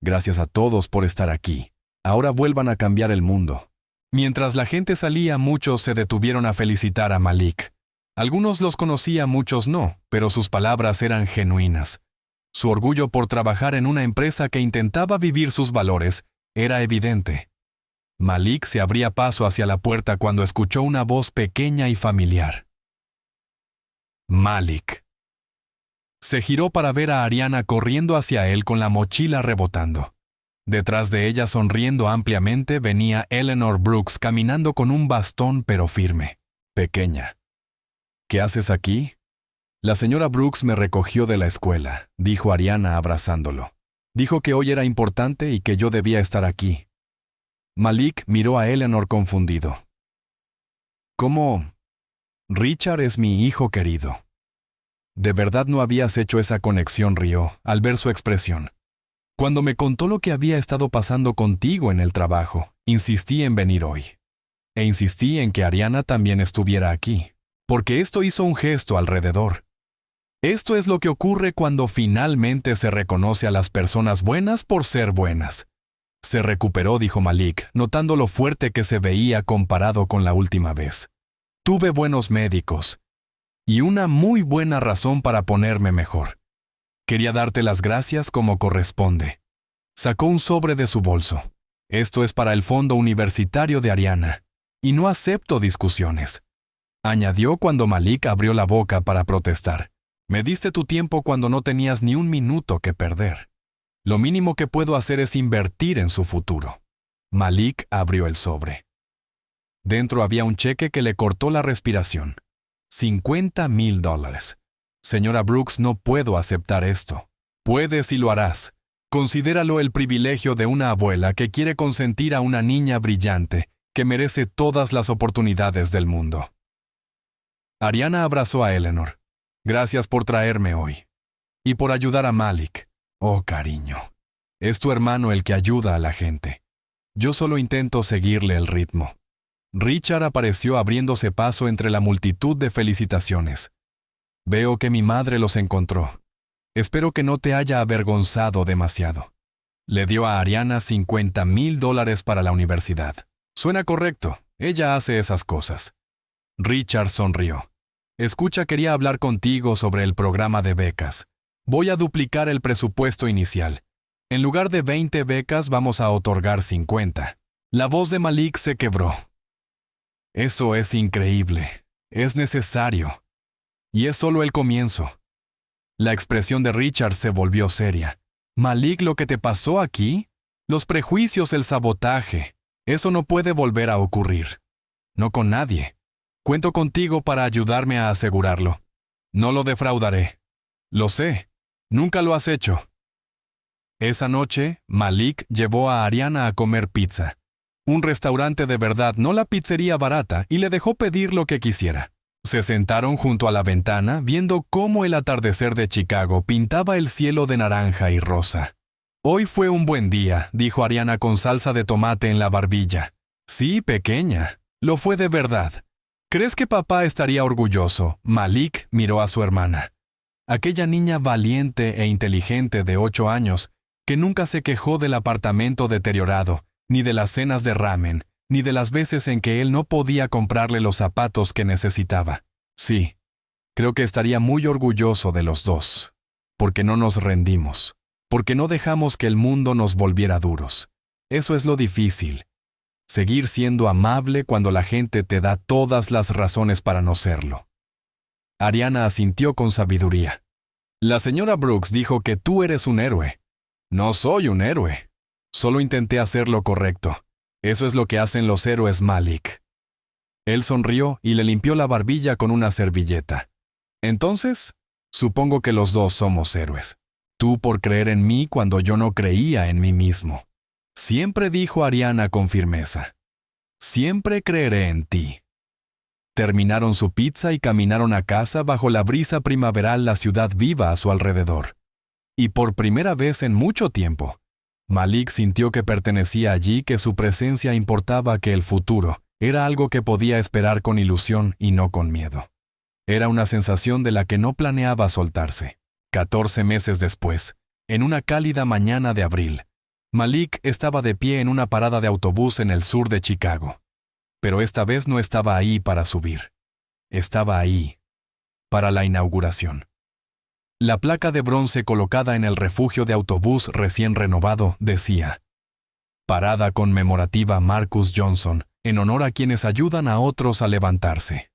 Gracias a todos por estar aquí. Ahora vuelvan a cambiar el mundo». Mientras la gente salía, muchos se detuvieron a felicitar a Malik. Algunos los conocía, muchos no, pero sus palabras eran genuinas. Su orgullo por trabajar en una empresa que intentaba vivir sus valores era evidente. Malik se abría paso hacia la puerta cuando escuchó una voz pequeña y familiar. Malik. Se giró para ver a Ariana corriendo hacia él con la mochila rebotando. Detrás de ella, sonriendo ampliamente, venía Eleanor Brooks caminando con un bastón pero firme. Pequeña. «¿Qué haces aquí?» «La señora Brooks me recogió de la escuela», dijo Ariana abrazándolo. «Dijo que hoy era importante y que yo debía estar aquí». Malik miró a Eleanor confundido. «¿Cómo? Richard es mi hijo querido». «¿De verdad no habías hecho esa conexión?», rió, al ver su expresión. «Cuando me contó lo que había estado pasando contigo en el trabajo, insistí en venir hoy. E insistí en que Ariana también estuviera aquí, porque esto hizo un gesto alrededor. Esto es lo que ocurre cuando finalmente se reconoce a las personas buenas por ser buenas». «Se recuperó», dijo Malik, notando lo fuerte que se veía comparado con la última vez. «Tuve buenos médicos y una muy buena razón para ponerme mejor. Quería darte las gracias como corresponde». Sacó un sobre de su bolso. «Esto es para el fondo universitario de Ariana, y no acepto discusiones», añadió cuando Malik abrió la boca para protestar. «Me diste tu tiempo cuando no tenías ni un minuto que perder. Lo mínimo que puedo hacer es invertir en su futuro». Malik abrió el sobre. Dentro había un cheque que le cortó la respiración. $50,000. «Señora Brooks, no puedo aceptar esto». «Puedes y lo harás. Considéralo el privilegio de una abuela que quiere consentir a una niña brillante que merece todas las oportunidades del mundo». Ariana abrazó a Eleanor. «Gracias por traerme hoy. Y por ayudar a Malik. Oh, cariño. Es tu hermano el que ayuda a la gente. Yo solo intento seguirle el ritmo». Richard apareció abriéndose paso entre la multitud de felicitaciones. «Veo que mi madre los encontró. Espero que no te haya avergonzado demasiado». Le dio a Ariana $50,000 para la universidad. «Suena correcto. Ella hace esas cosas». Richard sonrió. «Escucha, quería hablar contigo sobre el programa de becas. Voy a duplicar el presupuesto inicial. En lugar de 20 becas vamos a otorgar 50. La voz de Malik se quebró. Eso es increíble. Es necesario. Y es solo el comienzo. La expresión de Richard se volvió seria. Malik, ¿lo que te pasó aquí? Los prejuicios, el sabotaje. Eso no puede volver a ocurrir. No con nadie. Cuento contigo para ayudarme a asegurarlo. No lo defraudaré. Lo sé. Nunca lo has hecho. Esa noche, Malik llevó a Ariana a comer pizza. Un restaurante de verdad, no la pizzería barata, y le dejó pedir lo que quisiera. Se sentaron junto a la ventana, viendo cómo el atardecer de Chicago pintaba el cielo de naranja y rosa. Hoy fue un buen día, dijo Ariana con salsa de tomate en la barbilla. Sí, pequeña. Lo fue de verdad. ¿Crees que papá estaría orgulloso? Malik miró a su hermana. Aquella niña valiente e inteligente de 8 años, que nunca se quejó del apartamento deteriorado, ni de las cenas de ramen, ni de las veces en que él no podía comprarle los zapatos que necesitaba. Sí, creo que estaría muy orgulloso de los dos, porque no nos rendimos, porque no dejamos que el mundo nos volviera duros. Eso es lo difícil. Seguir siendo amable cuando la gente te da todas las razones para no serlo. Ariana asintió con sabiduría. La señora Brooks dijo que tú eres un héroe. No soy un héroe. Solo intenté hacer lo correcto. Eso es lo que hacen los héroes, Malik. Él sonrió y le limpió la barbilla con una servilleta. Entonces, supongo que los dos somos héroes. Tú por creer en mí cuando yo no creía en mí mismo. Siempre dijo Ariana con firmeza. Siempre creeré en ti. Terminaron su pizza y caminaron a casa bajo la brisa primaveral, la ciudad viva a su alrededor. Y por primera vez en mucho tiempo, Malik sintió que pertenecía allí, que su presencia importaba, que el futuro era algo que podía esperar con ilusión y no con miedo. Era una sensación de la que no planeaba soltarse. 14 meses después, en una cálida mañana de abril, Malik estaba de pie en una parada de autobús en el sur de Chicago. Pero esta vez no estaba ahí para subir. Estaba ahí para la inauguración. La placa de bronce colocada en el refugio de autobús recién renovado decía: Parada conmemorativa Marcus Johnson, en honor a quienes ayudan a otros a levantarse.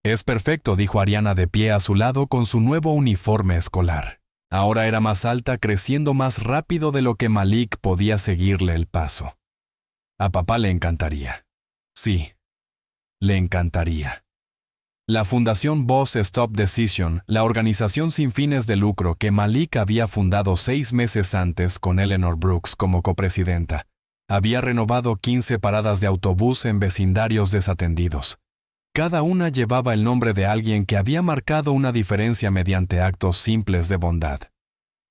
Es perfecto, dijo Ariana de pie a su lado con su nuevo uniforme escolar. Ahora era más alta, creciendo más rápido de lo que Malik podía seguirle el paso. A papá le encantaría. Sí, le encantaría. La Fundación Boss Stop Decision, la organización sin fines de lucro que Malik había fundado 6 meses antes con Eleanor Brooks como copresidenta, había renovado 15 paradas de autobús en vecindarios desatendidos. Cada una llevaba el nombre de alguien que había marcado una diferencia mediante actos simples de bondad.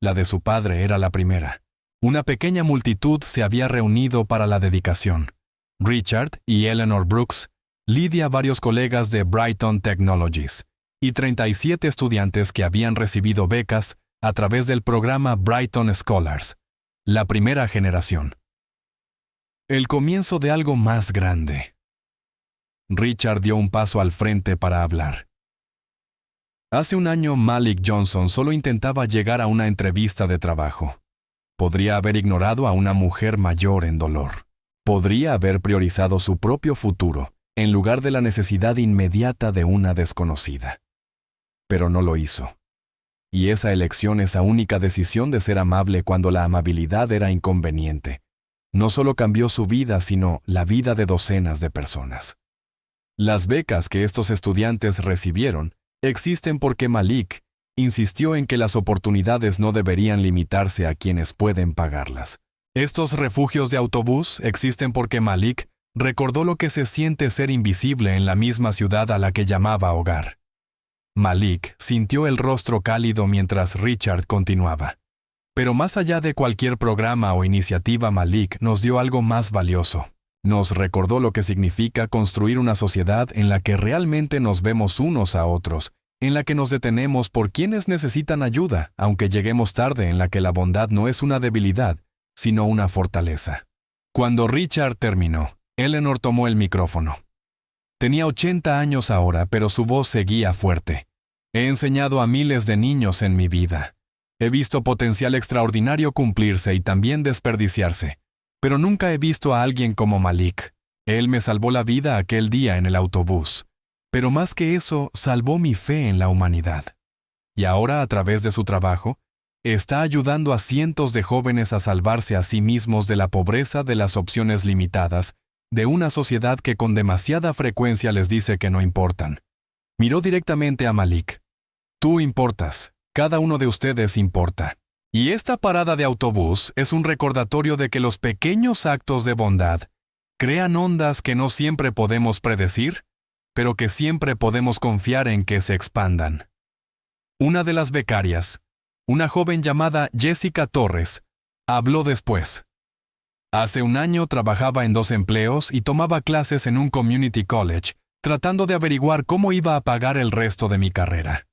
La de su padre era la primera. Una pequeña multitud se había reunido para la dedicación. Richard y Eleanor Brooks, Lydia, varios colegas de Brighton Technologies, y 37 estudiantes que habían recibido becas a través del programa Brighton Scholars, la primera generación. El comienzo de algo más grande. Richard dio un paso al frente para hablar. Hace un año Malik Johnson solo intentaba llegar a una entrevista de trabajo. Podría haber ignorado a una mujer mayor en dolor. Podría haber priorizado su propio futuro en lugar de la necesidad inmediata de una desconocida. Pero no lo hizo. Y esa elección, esa única decisión de ser amable cuando la amabilidad era inconveniente, no solo cambió su vida, sino la vida de docenas de personas. Las becas que estos estudiantes recibieron existen porque Malik insistió en que las oportunidades no deberían limitarse a quienes pueden pagarlas. Estos refugios de autobús existen porque Malik recordó lo que se siente ser invisible en la misma ciudad a la que llamaba hogar. Malik sintió el rostro cálido mientras Richard continuaba. Pero más allá de cualquier programa o iniciativa, Malik nos dio algo más valioso. Nos recordó lo que significa construir una sociedad en la que realmente nos vemos unos a otros, en la que nos detenemos por quienes necesitan ayuda, aunque lleguemos tarde, en la que la bondad no es una debilidad, sino una fortaleza. Cuando Richard terminó, Eleanor tomó el micrófono. Tenía 80 años ahora, pero su voz seguía fuerte. He enseñado a miles de niños en mi vida. He visto potencial extraordinario cumplirse y también desperdiciarse, pero nunca he visto a alguien como Malik. Él me salvó la vida aquel día en el autobús, pero más que eso, salvó mi fe en la humanidad. Y ahora, a través de su trabajo, está ayudando a cientos de jóvenes a salvarse a sí mismos de la pobreza de las opciones limitadas, de una sociedad que con demasiada frecuencia les dice que no importan. Miró directamente a Malik. Tú importas. Cada uno de ustedes importa. Y esta parada de autobús es un recordatorio de que los pequeños actos de bondad crean ondas que no siempre podemos predecir, pero que siempre podemos confiar en que se expandan. Una de las becarias, una joven llamada Jessica Torres, habló después. Hace un año trabajaba en 2 empleos y tomaba clases en un community college, tratando de averiguar cómo iba a pagar el resto de mi carrera.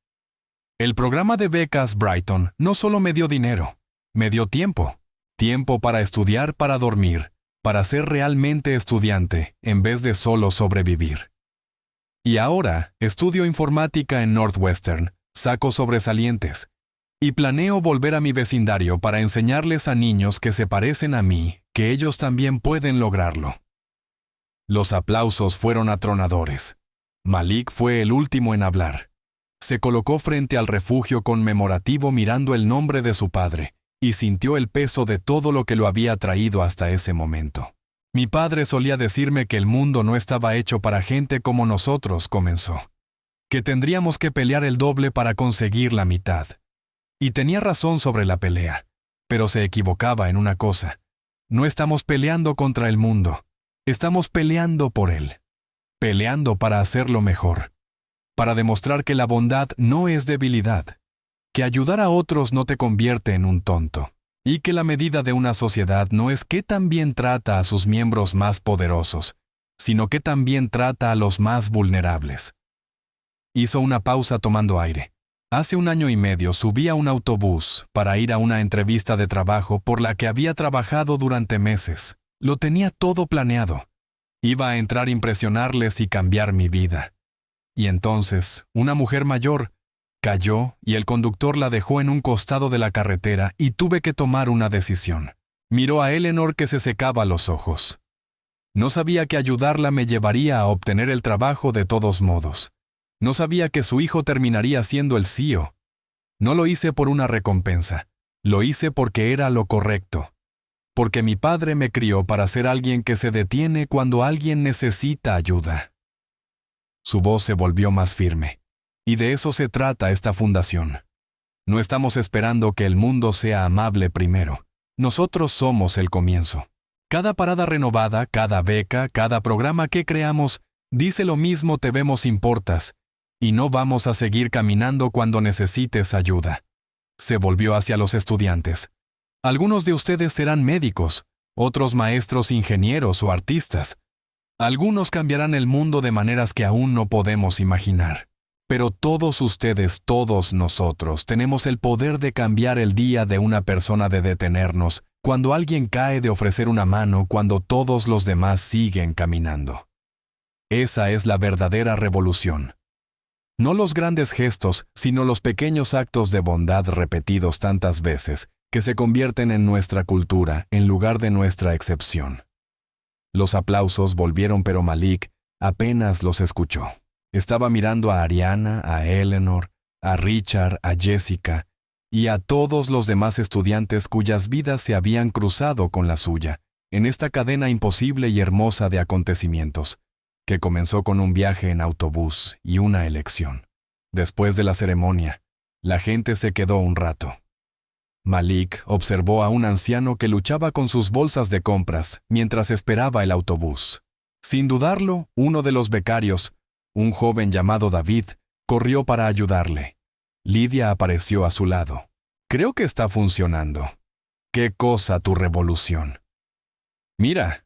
El programa de becas Brighton no solo me dio dinero, me dio tiempo. Tiempo para estudiar, para dormir, para ser realmente estudiante, en vez de solo sobrevivir. Y ahora estudio informática en Northwestern, saco sobresalientes, y planeo volver a mi vecindario para enseñarles a niños que se parecen a mí que ellos también pueden lograrlo. Los aplausos fueron atronadores. Malik fue el último en hablar. Se colocó frente al refugio conmemorativo mirando el nombre de su padre, y sintió el peso de todo lo que lo había traído hasta ese momento. Mi padre solía decirme que el mundo no estaba hecho para gente como nosotros, comenzó. Que tendríamos que pelear el doble para conseguir la mitad. Y tenía razón sobre la pelea, pero se equivocaba en una cosa. No estamos peleando contra el mundo, estamos peleando por él. Peleando para hacerlo mejor. Para demostrar que la bondad no es debilidad, que ayudar a otros no te convierte en un tonto, y que la medida de una sociedad no es qué tan bien trata a sus miembros más poderosos, sino que también trata a los más vulnerables. Hizo una pausa tomando aire. Hace 1 año y medio subí a un autobús para ir a una entrevista de trabajo por la que había trabajado durante meses. Lo tenía todo planeado. Iba a entrar a impresionarles y cambiar mi vida. Y entonces, una mujer mayor cayó y el conductor la dejó en un costado de la carretera y tuve que tomar una decisión. Miró a Eleanor que se secaba los ojos. No sabía que ayudarla me llevaría a obtener el trabajo de todos modos. No sabía que su hijo terminaría siendo el CEO. No lo hice por una recompensa. Lo hice porque era lo correcto. Porque mi padre me crió para ser alguien que se detiene cuando alguien necesita ayuda. Su voz se volvió más firme. Y de eso se trata esta fundación. No estamos esperando que el mundo sea amable primero. Nosotros somos el comienzo. Cada parada renovada, cada beca, cada programa que creamos, dice lo mismo: te vemos, importas, y no vamos a seguir caminando cuando necesites ayuda. Se volvió hacia los estudiantes. Algunos de ustedes serán médicos, otros maestros, ingenieros o artistas. Algunos cambiarán el mundo de maneras que aún no podemos imaginar. Pero todos ustedes, todos nosotros, tenemos el poder de cambiar el día de una persona, de detenernos cuando alguien cae, de ofrecer una mano cuando todos los demás siguen caminando. Esa es la verdadera revolución. No los grandes gestos, sino los pequeños actos de bondad repetidos tantas veces, que se convierten en nuestra cultura en lugar de nuestra excepción. Los aplausos volvieron, pero Malik apenas los escuchó. Estaba mirando a Ariana, a Eleanor, a Richard, a Jessica y a todos los demás estudiantes cuyas vidas se habían cruzado con la suya, en esta cadena imposible y hermosa de acontecimientos, que comenzó con un viaje en autobús y una elección. Después de la ceremonia, la gente se quedó un rato. Malik observó a un anciano que luchaba con sus bolsas de compras mientras esperaba el autobús. Sin dudarlo, uno de los becarios, un joven llamado David, corrió para ayudarle. Lidia apareció a su lado. Creo que está funcionando. ¡Qué cosa tu revolución! Mira.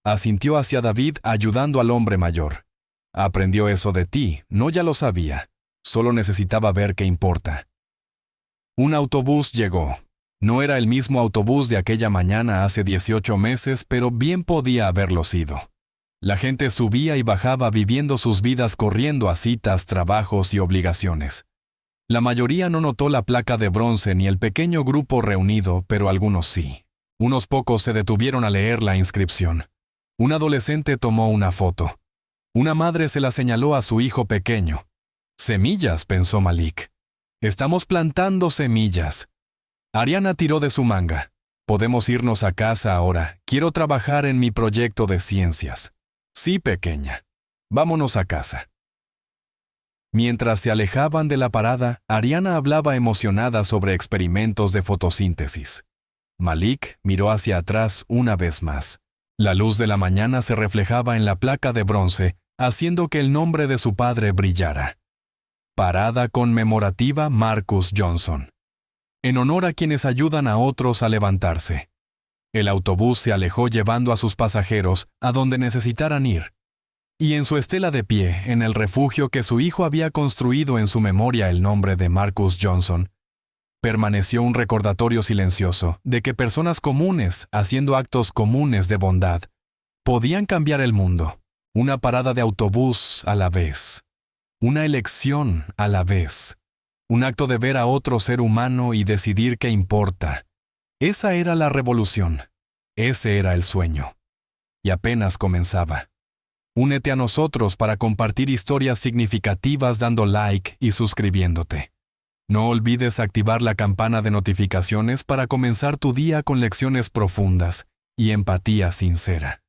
Asintió hacia David ayudando al hombre mayor. Aprendió eso de ti, no ya lo sabía. Solo necesitaba ver qué importa. Un autobús llegó. No era el mismo autobús de aquella mañana hace 18 meses, pero bien podía haberlo sido. La gente subía y bajaba viviendo sus vidas corriendo a citas, trabajos y obligaciones. La mayoría no notó la placa de bronce ni el pequeño grupo reunido, pero algunos sí. Unos pocos se detuvieron a leer la inscripción. Un adolescente tomó una foto. Una madre se la señaló a su hijo pequeño. Semillas, pensó Malik. Estamos plantando semillas. Ariana tiró de su manga. Podemos irnos a casa ahora. Quiero trabajar en mi proyecto de ciencias. Sí, pequeña. Vámonos a casa. Mientras se alejaban de la parada, Ariana hablaba emocionada sobre experimentos de fotosíntesis. Malik miró hacia atrás una vez más. La luz de la mañana se reflejaba en la placa de bronce, haciendo que el nombre de su padre brillara. Parada conmemorativa Marcus Johnson. En honor a quienes ayudan a otros a levantarse. El autobús se alejó llevando a sus pasajeros a donde necesitaran ir. Y en su estela de pie, en el refugio que su hijo había construido en su memoria el nombre de Marcus Johnson, permaneció un recordatorio silencioso de que personas comunes, haciendo actos comunes de bondad, podían cambiar el mundo. Una parada de autobús a la vez. Una elección a la vez. Un acto de ver a otro ser humano y decidir qué importa. Esa era la revolución. Ese era el sueño. Y apenas comenzaba. Únete a nosotros para compartir historias significativas dando like y suscribiéndote. No olvides activar la campana de notificaciones para comenzar tu día con lecciones profundas y empatía sincera.